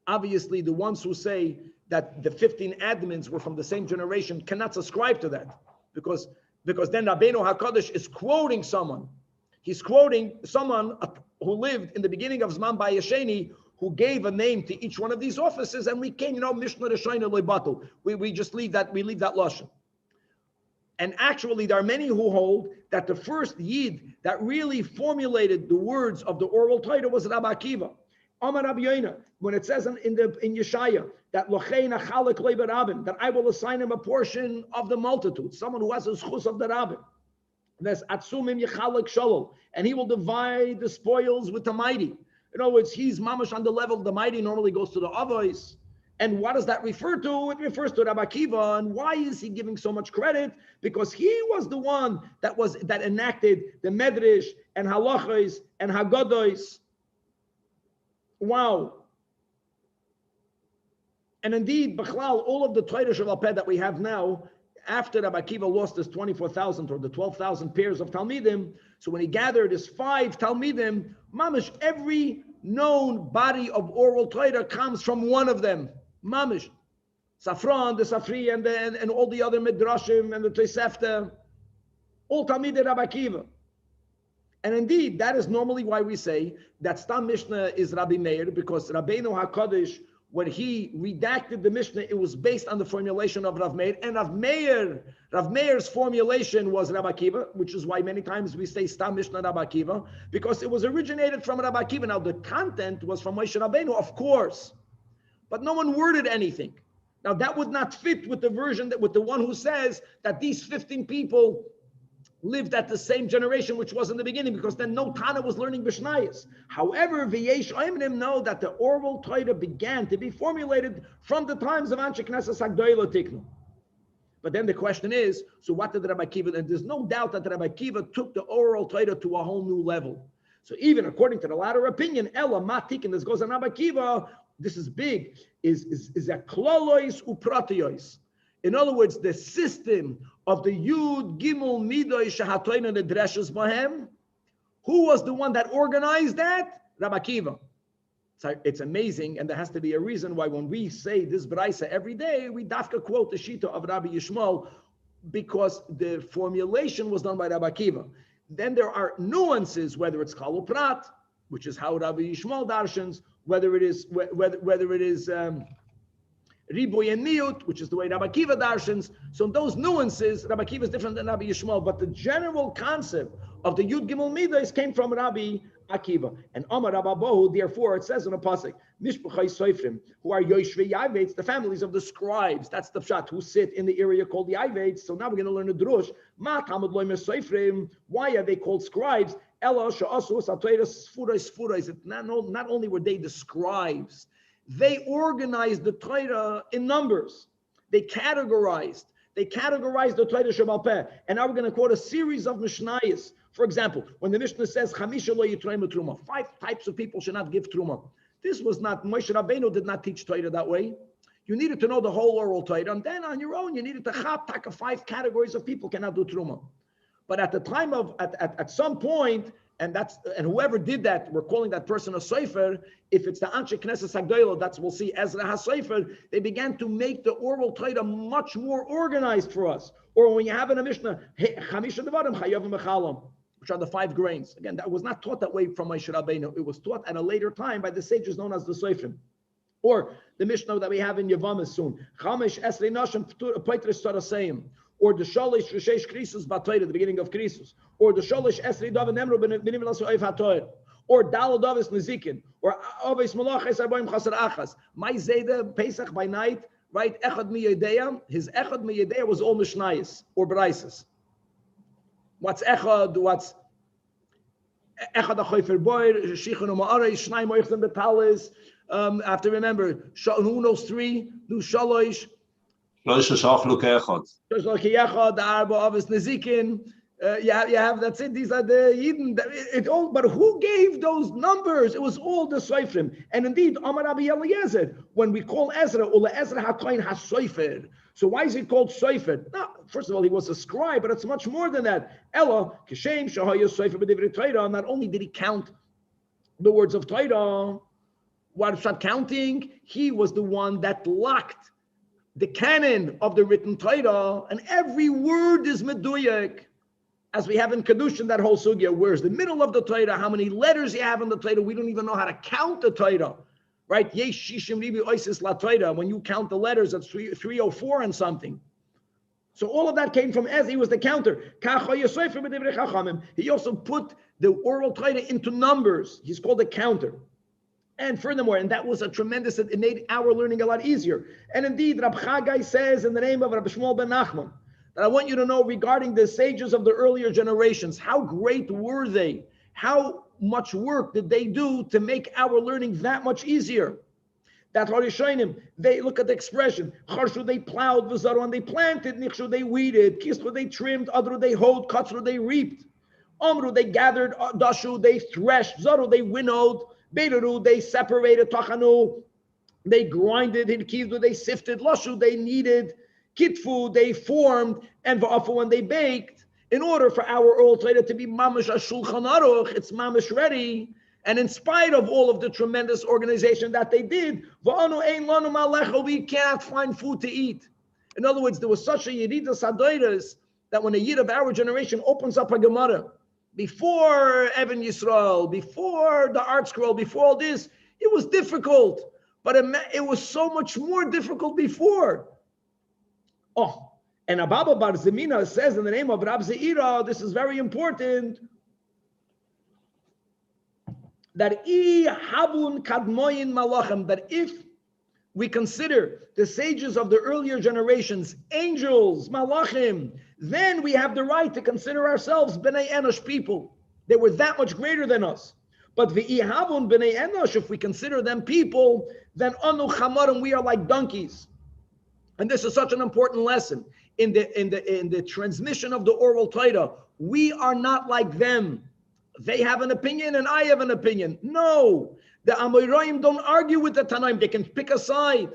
Obviously, the ones who say that the 15 admins were from the same generation cannot subscribe to that. Because then Rabbeinu HaKadosh is quoting someone. He's quoting someone who lived in the beginning of Zman Bayesheni, who gave a name to each one of these offices, and we came, Mishnah Reshayna Lebatul. We just leave that lashon. And actually, there are many who hold that the first Yid that really formulated the words of the oral Torah was Rabbi Akiva. Amar Rabbi Yoina, when it says in Yeshaya that Lochein Achalek Leiber Rabbim, that I will assign him a portion of the multitude, someone who has a schus of the Rabbim. There's Atsumim Yechalek Shalom, and he will divide the spoils with the mighty. In other words, he's mamash on the level the mighty normally goes to the avos. And what does that refer to? It refers to Rabbi Akiva. And why is he giving so much credit? Because he was the one that enacted the Midrash and halachos and haggados. Wow. And indeed, Bechlal, all of the Torah Shabbat Peh that we have now, after Rabbi Akiva lost his 24,000 or the 12,000 pairs of Talmidim, so when he gathered his 5 Talmidim, mamish, every known body of oral Torah comes from one of them. Mamish. Safran, the Safri, and all the other Midrashim and the Tosefta, all Talmidei Rabbi Akiva. And indeed, that is normally why we say that Stam Mishnah is Rabbi Meir, because Rabbeinu HaKadosh, when he redacted the Mishnah, it was based on the formulation of Rav Meir, and Rav Meir's formulation was Rabbi Akiva, which is why many times we say Stam Mishnah Rabbi Akiva, because it was originated from Rabbi Akiva. Now, the content was from Moshe Rabbeinu, of course, but no one worded anything. Now, that would not fit with the version, with the one who says that these 15 people lived at the same generation, which was in the beginning, because then no Tana was learning Mishnayos. However, V'yesh Oimrim know that the oral Torah began to be formulated from the times of Anshe Knesset Hagdolah Tiknu. But then the question is, so what did Rabbi Akiva? And there's no doubt that Rabbi Akiva took the oral Torah to a whole new level. So even according to the latter opinion, Ella Matik, and this goes on Rabbi Akiva, this is big, is a klolois upratiois. In other words, the system of the Yud Gimel Midoi Shahatoina the Dreshes Bahem. Who was the one that organized that? Rabbi Akiva. So it's amazing, and there has to be a reason why when we say this Braisa every day, we dafka quote the Shita of Rabbi Yishmael, because the formulation was done by Rabbi Akiva. Then there are nuances, whether it's Chalul Prat, which is how Rabbi Yishmael darshans, whether it is Riboy and Miut, which is the way Rabbi Akiva darshans. So in those nuances, Rabbi Akiva is different than Rabbi Yishmael, but the general concept of the Yud Gimel Midas came from Rabbi Akiva. And Amar Rabba Bohu, therefore, it says in a pasuk, Mishpachai Soifrim, who are Yoshvei Yavets, the families of the scribes. That's the pshat, who sit in the area called the Yavets. So now we're going to learn a drush. Ma Tamud Loimer Soifrim. Why are they called scribes? Ela Sha'asu Satoiras Sfurais Sfurais. Not only were they the scribes, they organized the Torah in numbers. They categorized the Torah Shebal Peh. And now we're going to quote a series of Mishnayos. For example, when the Mishnah says, Chamisha lo yitrayim truma, 5 types of people should not give truma. This was not, Moshe Rabbeinu did not teach Torah that way. You needed to know the whole oral Torah, and then on your own, you needed to chap 5 categories of people cannot do truma. But at the time of, at some point, and whoever did that, we're calling that person a Sefer. If it's the Anshe Knesset Hagdolah, that's, we'll see, Ezra HaSefer, they began to make the oral Torah much more organized for us. Or when you have in a Mishnah, Chamisha Devarim Chayavim Mechalam, which are the 5 grains. Again, that was not taught that way from Moshe Rabbeinu. It was taught at a later time by the sages known as the Seifrim. Or the Mishnah that we have in Yavamis soon. Chamish Esrei Nashim Peitris Saraseim. Or the Shalish Rishesh Krisus Batoyre, the beginning of Krisus. Or the Shalish Esrei Dav Nemru Benim Lasu Eif HaToyer. Or Dal Davis Nezikin. Or Aves Malachis Arboim Chasar Achas. My Zayda Pesach by night, right? Echad Miyedeya. His Echad Miyedeya was all Mishnayos or Braises. What's Echad? What's Echad HaChoifer Boyer, Shichon Ma'arei, Shnai Moichzim Betalis. Have to remember, who knows 3? Do Shalosh. Shlosh Shachlu Ke'echad. Shlosh Ke'echad, the Arba Avis Nezikin. You have, that's it. These are the Yidden. But who gave those numbers? It was all the Seifrim. And indeed, Amar Rabbi Eliezer, when we call Ezra, Ula Ezra HaKoin HaSoifer. So why is he called Soifer? No, first of all, he was a scribe, but it's much more than that. Ella, Kishem, Shahaya Soifer B'Divrei Torah. Not only did he count the words of Torah, while start counting, he was the one that locked the canon of the written Torah, and every word is meduyak. As we have in Kedushin, that whole sugya, where's the middle of the Torah, how many letters you have in the Torah, we don't even know how to count the Torah. Right? Yesh shishim ribi oisis la Torah. When you count the letters, it's 304 and something. So all of that came from Ez. He was the counter. He also put the oral Torah into numbers. He's called a counter. And furthermore, and that was a tremendous, it made our learning a lot easier. And indeed, Rab Chagai says in the name of Rabbi Shmuel ben Nachman, that I want you to know regarding the sages of the earlier generations, how great were they? How much work did they do to make our learning that much easier? That Harishonim, they look at the expression, Charshu they plowed, V'zaron they planted, Nichshu they weeded, Kisru they trimmed, Adru they hoed, Katzru they reaped, Amru they gathered, Dashu they threshed, Zaru they winnowed, Beiraru they separated, Tachanu they grinded, Hilkizu they sifted, Lashu they kneaded, Kitfu they formed, and Va'afu when they baked. In order for our oral Torah to be mamish shulchan aruch, it's mamish ready. And in spite of all of the tremendous organization that they did, we can't find food to eat. In other words, there was such a yeridas hadoros that when a yid of our generation opens up a Gemara, before Evan Yisrael, before the Art Scroll, before all this, it was difficult. But it was so much more difficult before. Oh. And Ababa Bar Zemina says in the name of Rab Zeira, this is very important, that that if we consider the sages of the earlier generations, angels, malachim, then we have the right to consider ourselves B'nai Enosh people. They were that much greater than us. But v'ihavun B'nai Enosh, if we consider them people, then anu chamarim, we are like donkeys. And this is such an important lesson. in the transmission of the oral Torah. We are not like them. They have an opinion and I have an opinion. No, the Amoraim don't argue with the Tanaim. They can pick a side.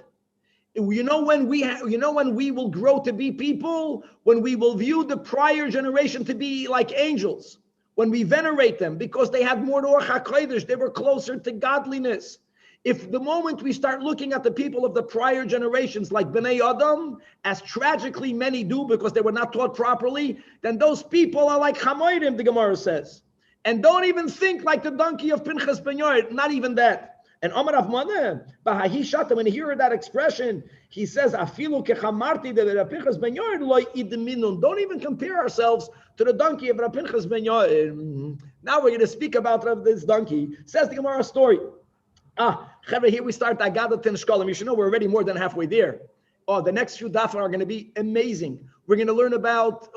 You know when we will grow to be people, when we will view the prior generation to be like angels, when we venerate them because they had more Ruach HaKodesh, they were closer to godliness. If the moment we start looking at the people of the prior generations like Bnei Adam, as tragically many do because they were not taught properly, then those people are like Chamoidim, the Gemara says. And don't even think like the donkey of Pinchas Ben Yair, not even that. And Amar Avmane, Bahahi Shata, when he heard that expression, he says, Afilu kechamarti de Pinchas Ben Yair loy idminun. Don't even compare ourselves to the donkey of Pinchas Ben Yair. Now we're going to speak about this donkey. Says the Gemara story. Here we start Agadat and Shekalim. You should know we're already more than halfway there. The next few daf are going to be amazing. We're going to learn about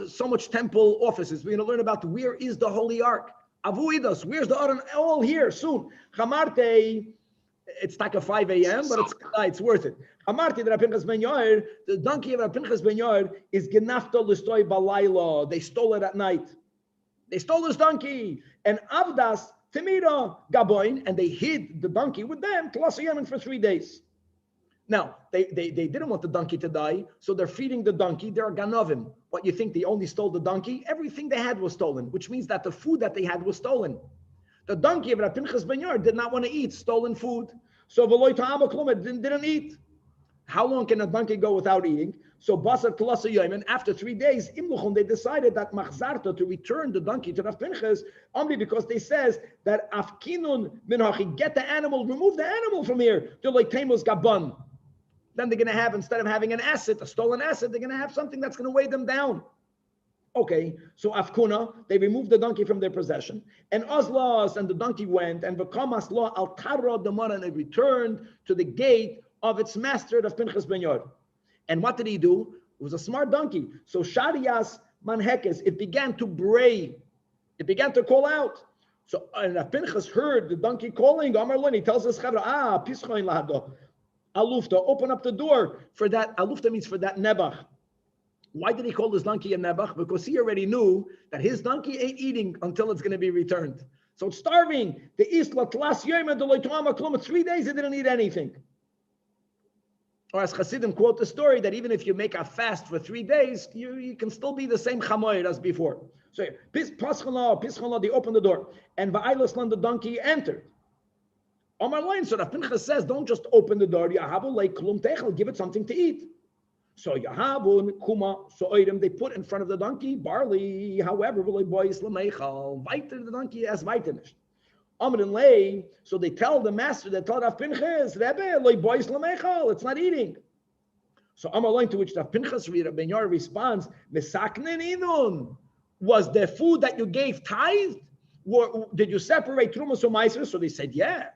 so much temple offices. We're going to learn about where is the Holy Ark. Avuidos, where's the Aron? All here soon. Chamarte, it's like a 5 a.m., but it's worth it. Chamarte, the Pinchas Ben Yair, the donkey of Pinchas Ben Yair is genafto l'stoi balayla. They stole it at night. They stole this donkey. And Avdas, Timira, Gaboin, and they hid the donkey with them, Yemen for 3 days. Now, they didn't want the donkey to die, so they're feeding the donkey. They're ganovim. What, you think they only stole the donkey? Everything they had was stolen, which means that the food that they had was stolen. The donkey of Pinchas Ben Yair did not want to eat stolen food. So Veloy Ta'ama Klum didn't eat. How long can a donkey go without eating? So Basar Klasa Yemen, after 3 days, Imluchon, they decided that Machzarta, to return the donkey to Rav Pinchas, only because they says that Afkinun Minhachi, get the animal, remove the animal from here. They're like Temos Gabon. Then they're going to have, instead of having an asset, a stolen asset, they're going to have something that's going to weigh them down. Okay, so Afkuna, they removed the donkey from their possession, and Ozlas, and the donkey went, and Vakamas law al Tara Damara, and it returned to the gate of its master, of Pinchas Ben Yair. And what did he do? It was a smart donkey. So Sharias Manhekes, it began to bray, it began to call out. So and Pinchas heard the donkey calling. Amar Lin, he tells us, Pischoin Lahado. Alufta, open up the door for that. Alufta means for that Nebach. Why did he call this donkey a Nebach? Because he already knew that his donkey ain't eating until it's going to be returned. So it's starving. The Isla Tlas Yom de Loitama Klum, 3 days it didn't eat anything. Or as Hasidim quote the story that even if you make a fast for 3 days, you can still be the same chamoy as before. So Pischala, they opened the door, and Va'ailaslan, the donkey, entered. Omar Line, so Rav Pinchas says, don't just open the door. Yahabu like klum techel, give it something to eat. So Yahabu kuma soirim, they put in front of the donkey barley. However, boys lameichal, weiter the donkey as weiternish. Amr and lay, so they tell the master, they tell Rav Pinchas, Rebbe, loy boys lameichal, it's not eating. So Amr Line, to which Rav Pinchas Ben Yair responds, Mesaknen inun, was the food that you gave tithe? Did you separate trumas and meiser? So they said, yeah.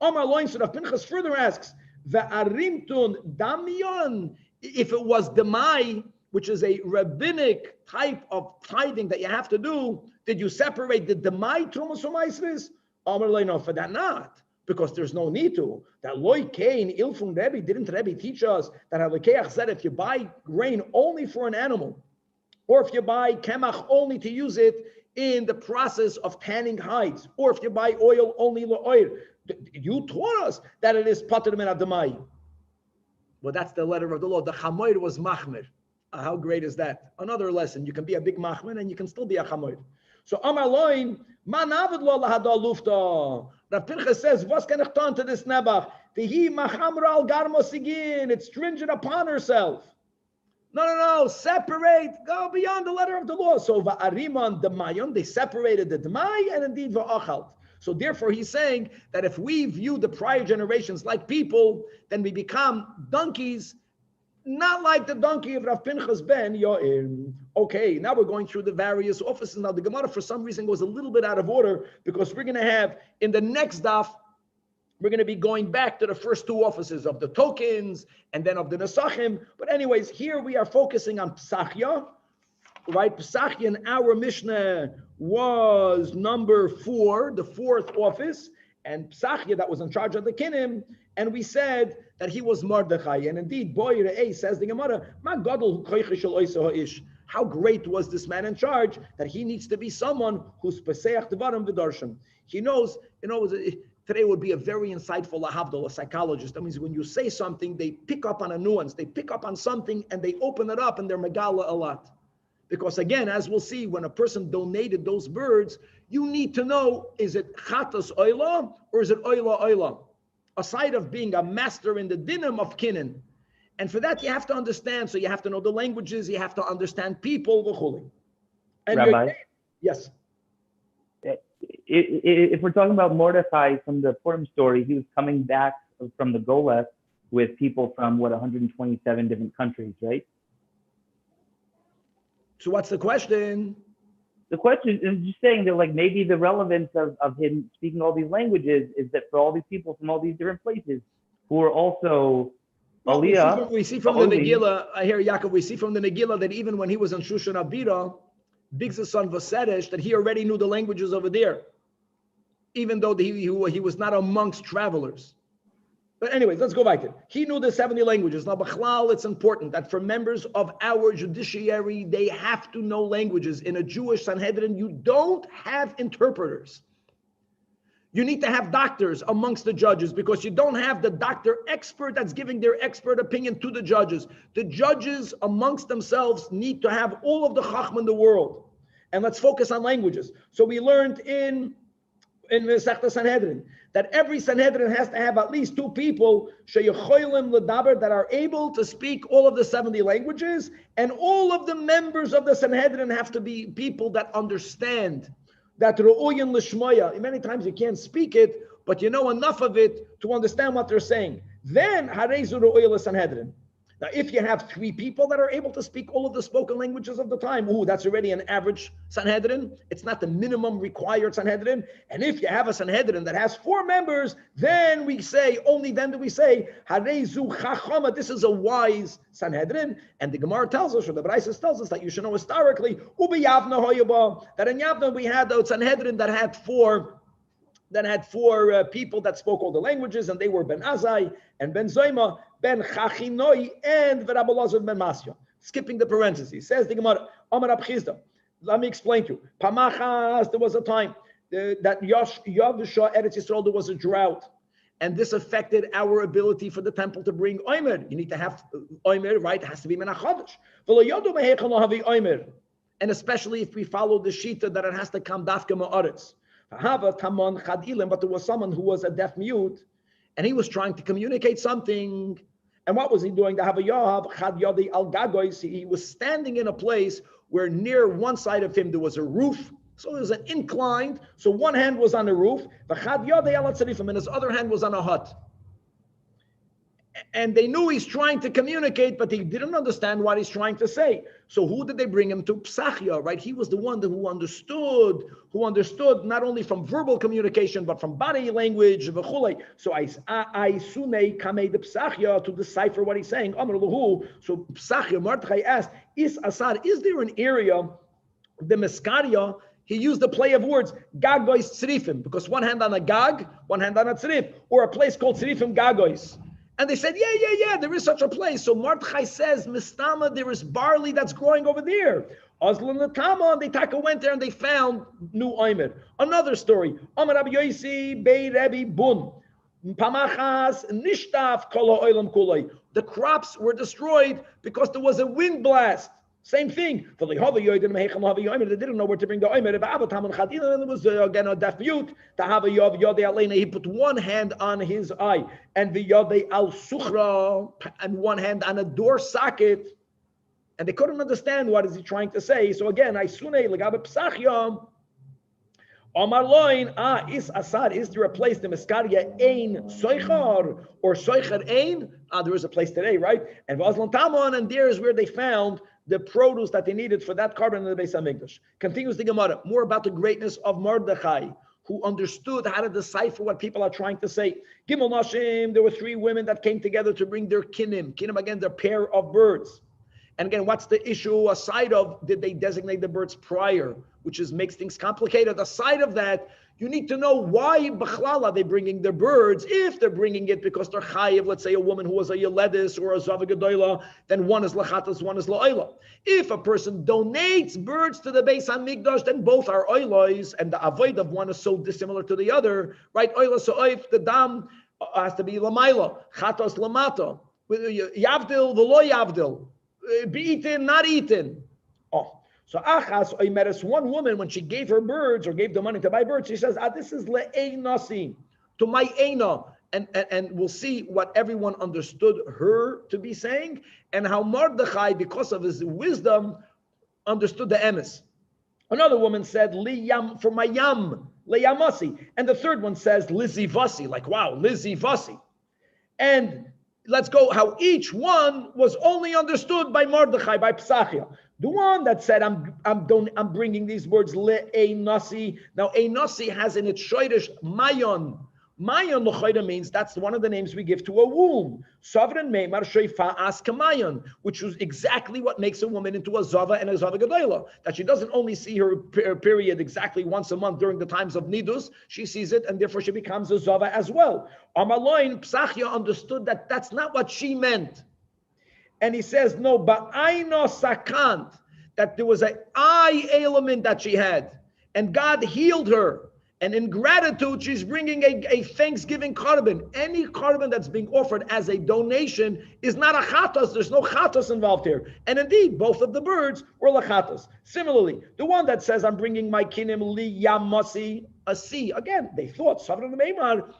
Amar Loin, so Rav Pinchas further asks, Ve'arimtun damion, if it was demai, which is a rabbinic type of tithing that you have to do, did you separate the demai trumas and meisers? Amar Loin, no, for that not, because there's no need to. That Loi Kain, Ilfun Rebbe, didn't Rebbe teach us that Halakeach said if you buy grain only for an animal, or if you buy kemach only to use it in the process of tanning hides, or if you buy oil only oil, you taught us that it is pater min adamai. Well, that's the letter of the law. The chamoir was machmir. How great is that? Another lesson. You can be a big machmir and you can still be a chamoir. So Amar Loin, man avid lo lahada lufta. Rav Pinchas says, what's going to turn to this nebach? Tehi machamra al garmosigin. It's stringent upon herself. No, separate, go beyond the letter of the law. So va'ariman demayon, they separated the demai and indeed va'achalt. So therefore he's saying that if we view the prior generations like people, then we become donkeys, not like the donkey of Rav Pinchas Ben Yair. Okay, now we're going through the various offices. Now the Gemara for some reason goes a little bit out of order because we're going to have in the next daf, we're going to be going back to the first two offices of the tokens and then of the Nesachim. But anyways, here we are focusing on Pesachia, right? Pesachia in our Mishnah was number 4, the 4th office. And Pesachia, that was in charge of the Kinim, And we said that he was Mordechay. And indeed, boy, says the Gemara, how great was this man in charge that he needs to be someone who's Peseach Devarim V'Darshan. He knows, today would be a very insightful lahavdol, a psychologist. That means when you say something, they pick up on a nuance, they pick up on something, and they open it up, and they're megala a lot. Because again, as we'll see, when a person donated those birds, you need to know, is it chatas oila or is it oila oila? Aside of being a master in the dinim of kinnin. And for that, you have to understand. So you have to know the languages, you have to understand people, v'chuli. And Rabbi? Yes. If we're talking about Mordechay from the Purim story, he was coming back from the Gola with people from 127 different countries, right? So what's the question? The question is just saying that, like, maybe the relevance of him speaking all these languages is that for all these people from all these different places who are also Aliyah. We see from the Megillah, I hear Yaakov, we see from the Megillah that even when he was in Shushan Abira, Big's son Vasedesh, that he already knew the languages over there, even though he was not amongst travelers. But anyways, let's go back to it. He knew the 70 languages. Now, B'chlal, it's important that for members of our judiciary, they have to know languages. In a Jewish Sanhedrin, you don't have interpreters. You need to have doctors amongst the judges because you don't have the doctor expert that's giving their expert opinion to the judges. The judges amongst themselves need to have all of the chachma in the world. And let's focus on languages. So we learned in Masechta Sanhedrin that every Sanhedrin has to have at least two people sheyecholim ledaber that are able to speak all of the 70 languages, and all of the members of the Sanhedrin have to be people that understand that ru'uyin l'shmoya. Many times you can't speak it, but you know enough of it to understand what they're saying. Then hareizu ru'uyin l'Sanhedrin. Now, if you have three people that are able to speak all of the spoken languages of the time, that's already an average Sanhedrin. It's not the minimum required Sanhedrin. And if you have a Sanhedrin that has 4 members, then we say, only then do we say, Hareizu Chachama, this is a wise Sanhedrin. And the Gemara tells us, or the Braysos tells us, that you should know historically, Ubi Yavna Hoyaba, that in Yavna we had a Sanhedrin that had four people that spoke all the languages, and they were Ben Azai and Ben Zoima, Ben Chachinoi, and Verabolazov Ben Masya. Skipping the parentheses, says the Gemara, Amar Abchizda. Let me explain to you. Pamachas, there was a time that Yavusha Eretz Yisrael, there was a drought, and this affected our ability for the temple to bring Omer. You need to have Omer, right? It has to be Menachadish. And especially if we follow the Shita that it has to come Dafka Ma'aretz. But there was someone who was a deaf mute, and he was trying to communicate something. And what was he doing? He was standing in a place where near one side of him there was a roof. So there was an incline. So one hand was on the roof, and his other hand was on a hut. And they knew he's trying to communicate, but he didn't understand what he's trying to say. So who did they bring him to? Psachia, right? He was the one who understood not only from verbal communication, but from body language. So I sune kamei the Psachia to decipher what he's saying. So Psachia, Mordechay asked, is there an area, the Meskaria, he used the play of words, Gagois Tzrifim, because one hand on a Gag, one hand on a Tzrif, or a place called Tzrifim Gagois. And they said, yeah, there is such a place. So Mordechai says, Mistama, there is barley that's growing over there. Oslan Latama, they went there and they found new Omer. Another story. Amar Rabbi Yosi, Bei Rebbe Bun. Pamachas, Nishtaf, Kolo Oilam Kuloi. The crops were destroyed because there was a wind blast. Same thing. They didn't know where to bring the Omer. And it was again a deaf mute. He put one hand on his eye, and the Yodei al Suchra, and one hand on a door socket. And they couldn't understand what is he trying to say. So again, I sune legabe psachya. Omar loin, is there a place, the Meskaria ein soichar, or soichar ein? There is a place today, right? And Vazlan Tamon, and there is where they found the produce that they needed for that carbon in the Beis HaMikdash. Continues the Gemara, more about the greatness of Mordechay, who understood how to decipher what people are trying to say. Gimel Nashim, there were 3 women that came together to bring their kinim. Kinim, again, their pair of birds. And again, what's the issue aside of, did they designate the birds prior, which makes things complicated? Aside of that, You need to know why B'chlal are they bringing their birds. If they're bringing it because they're chayiv, let's say a woman who was a yeledis or a zava gedola, then one is lachatas, one is la'oila. If a person donates birds to the Beis HaMikdash, then both are oilos, and the avoid of one is so dissimilar to the other, right? Oila so'oif, the dam has to be lamaila, chatas lamata, yavdil v'lo yavdil, be eaten, not eaten. Oh. So Achas Oimeres, one woman, when she gave her birds or gave the money to buy birds, she says, this is le'einasi, to my eina. And we'll see what everyone understood her to be saying, and how Mordechay, because of his wisdom, understood the emes. Another woman said, liyam, for my yam, leyamasi. And the third one says, lizivasi, like, wow, lizivasi. And let's go how each one was only understood by Mordechay, by Psachia. The one that said, I'm bringing these words, le'einasi. Now, einasi has in its shoyrish mayon. Mayon l'choyda means that's one of the names we give to a womb. Sovereign meimar sheifa askamayon, which was exactly what makes a woman into a zava and a zava gedola. That she doesn't only see her period exactly once a month during the times of nidus, she sees it and therefore she becomes a zava as well. Amaloin Psachia understood that that's not what she meant. And he says, no, ba'ayno sakant, that there was an eye ailment that she had, and God healed her. And in gratitude, she's bringing a Thanksgiving korban. Any korban that's being offered as a donation is not a chatos. There's no chatos involved here. And indeed, both of the birds were lachatos. Similarly, the one that says, I'm bringing my kinim li yamasi, a sea. Again, they thought, Savran Meimar,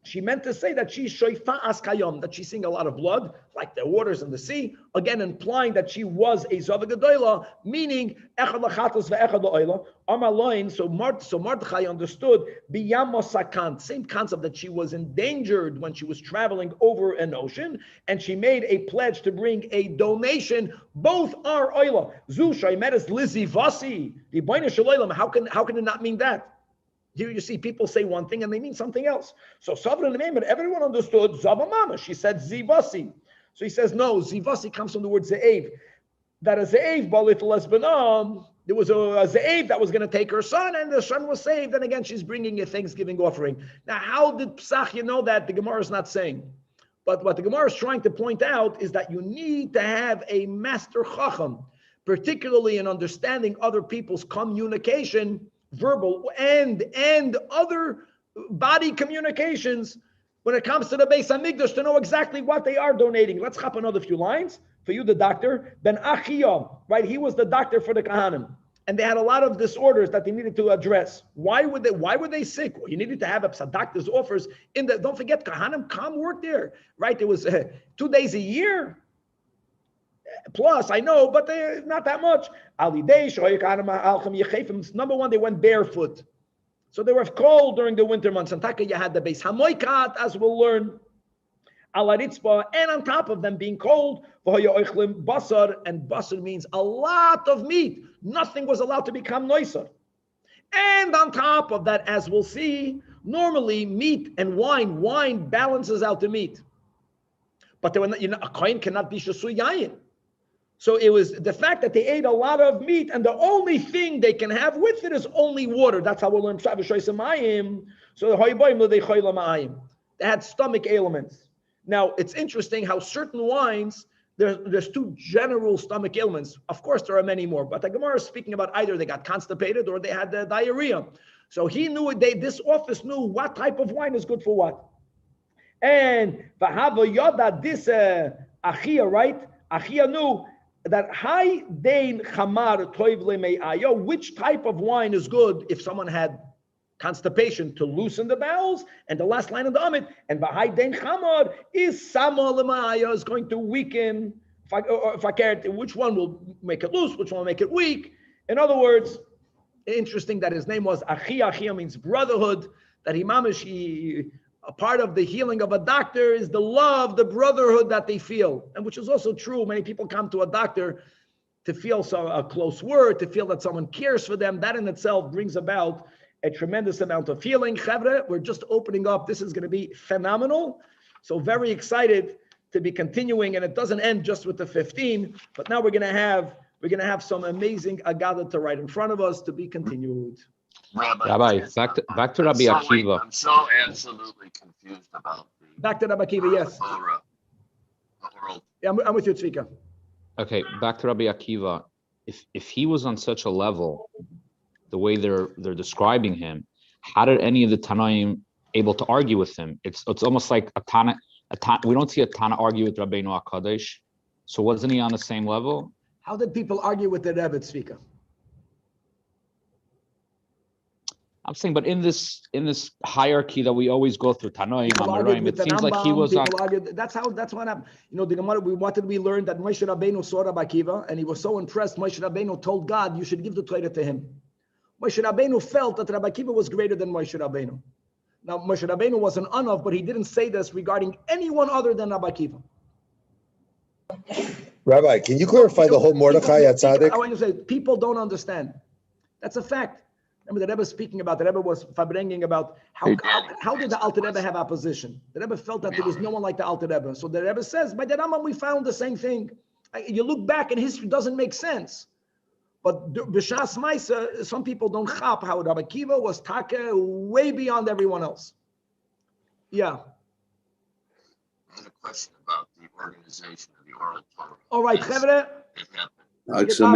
she meant to say that she's shoifa askayom, that she's seeing a lot of blood, like the waters in the sea, again implying that she was a zava gedola, meaning echad lachatos ve'echad la'oila. Amaloin, so Mordechay understood biyam mosakant, same concept that she was endangered when she was traveling over an ocean, and she made a pledge to bring a donation. Both are oila. Zu shaimeres lizi vasi, the boina shaloilam. How can it not mean that? Here you see people say one thing and they mean something else. So Savra Ne'emer, everyone understood Zava Mama. She said Zivasi. So he says, no, Zivasi comes from the word Ze'ev. That a Ze'ev, there was a Ze'ev that was going to take her son, and the son was saved. And again, she's bringing a Thanksgiving offering. Now, how did Psachia know that? The Gemara is not saying. But what the Gemara is trying to point out is that you need to have a master chacham, particularly in understanding other people's communication, verbal and other body communications when it comes to the Beis HaMikdash, to know exactly what they are donating. Let's hop another few lines. For you, the doctor, Ben Achiyah, right? He was the doctor for the Kahanim. And they had a lot of disorders that they needed to address. Why were they sick? Well, you needed to have a doctor's offers in the, don't forget, Kahanim come work there, right? There was 2 days a year. Plus, I know, but they're not that much. Number one, they went barefoot. So they were cold during the winter months. And you had the base hamoikat, as we'll learn. And on top of them being cold, basar, and basar means a lot of meat. Nothing was allowed to become noiser. And on top of that, as we'll see, normally meat and wine balances out the meat. But they were not, a kohen cannot be shasui yayin. So it was the fact that they ate a lot of meat, and the only thing they can have with it is only water. That's how we'll learn. So they had stomach ailments. Now, it's interesting how certain wines, there's two general stomach ailments. Of course, there are many more, but the Gemara is speaking about either they got constipated or they had diarrhea. So he knew, this office knew what type of wine is good for what. And this Achia, right? Achia knew that high dein chamar toiv leme'ayo, which type of wine is good if someone had constipation, to loosen the bowels, and the last line of the Amit, and b'hai dein chamar is samo leme'ayo, is going to weaken. If I care, which one will make it loose, which one will make it weak. In other words, interesting that his name was Achia. Achia means brotherhood. That a part of the healing of a doctor is the love, the brotherhood that they feel, and which is also true. Many people come to a doctor to feel a close word, to feel that someone cares for them. That in itself brings about a tremendous amount of healing. Chevre, we're just opening up. This is going to be phenomenal. So very excited to be continuing, and it doesn't end just with the 15, but now we're going to have some amazing agada to right in front of us to be continued. Rabbi, back to Rabbi Akiva. I'm so absolutely confused about the Back to Rabbi Akiva, yes. Torah, the oral. Yeah, I'm with you, Tzvika. Okay, back to Rabbi Akiva. If he was on such a level, the way they're describing him, how did any of the Tanaim able to argue with him? It's almost like a Tana. We don't see a Tana argue with Rabbeinu HaKadosh. So wasn't he on the same level? How did people argue with the Rebbe, Tzvika? I'm saying, but in this hierarchy that we always go through, Tanoim, Amoraim, it seems like he was on. That's what happened. You know, the Gemara. What did we learn? That Moshe Rabbeinu saw Rabbi Akiva, and he was so impressed. Moshe Rabbeinu told God, "You should give the Torah to him." Moshe Rabbeinu felt that Rabbi Akiva was greater than Moshe Rabbeinu. Now, Moshe Rabbeinu was an Anav, but he didn't say this regarding anyone other than Rabbi Akiva. Rabbi, can you clarify the whole Mordechay at Tzaddik? I want to say, people don't understand. That's a fact. Remember, the Rebbe speaking about, the Rebbe was bringing about how did the Alter Rebbe have opposition? The Rebbe felt that there was no one like the Alter Rebbe. So the Rebbe says, by the Rambam, we found the same thing. You look back in history, it doesn't make sense. But B'Shas Maisa, some people don't chap how Rabbi Akiva was take way beyond everyone else. Yeah. I had a question about the organization of the oral Torah. All right, Chevre. It happened.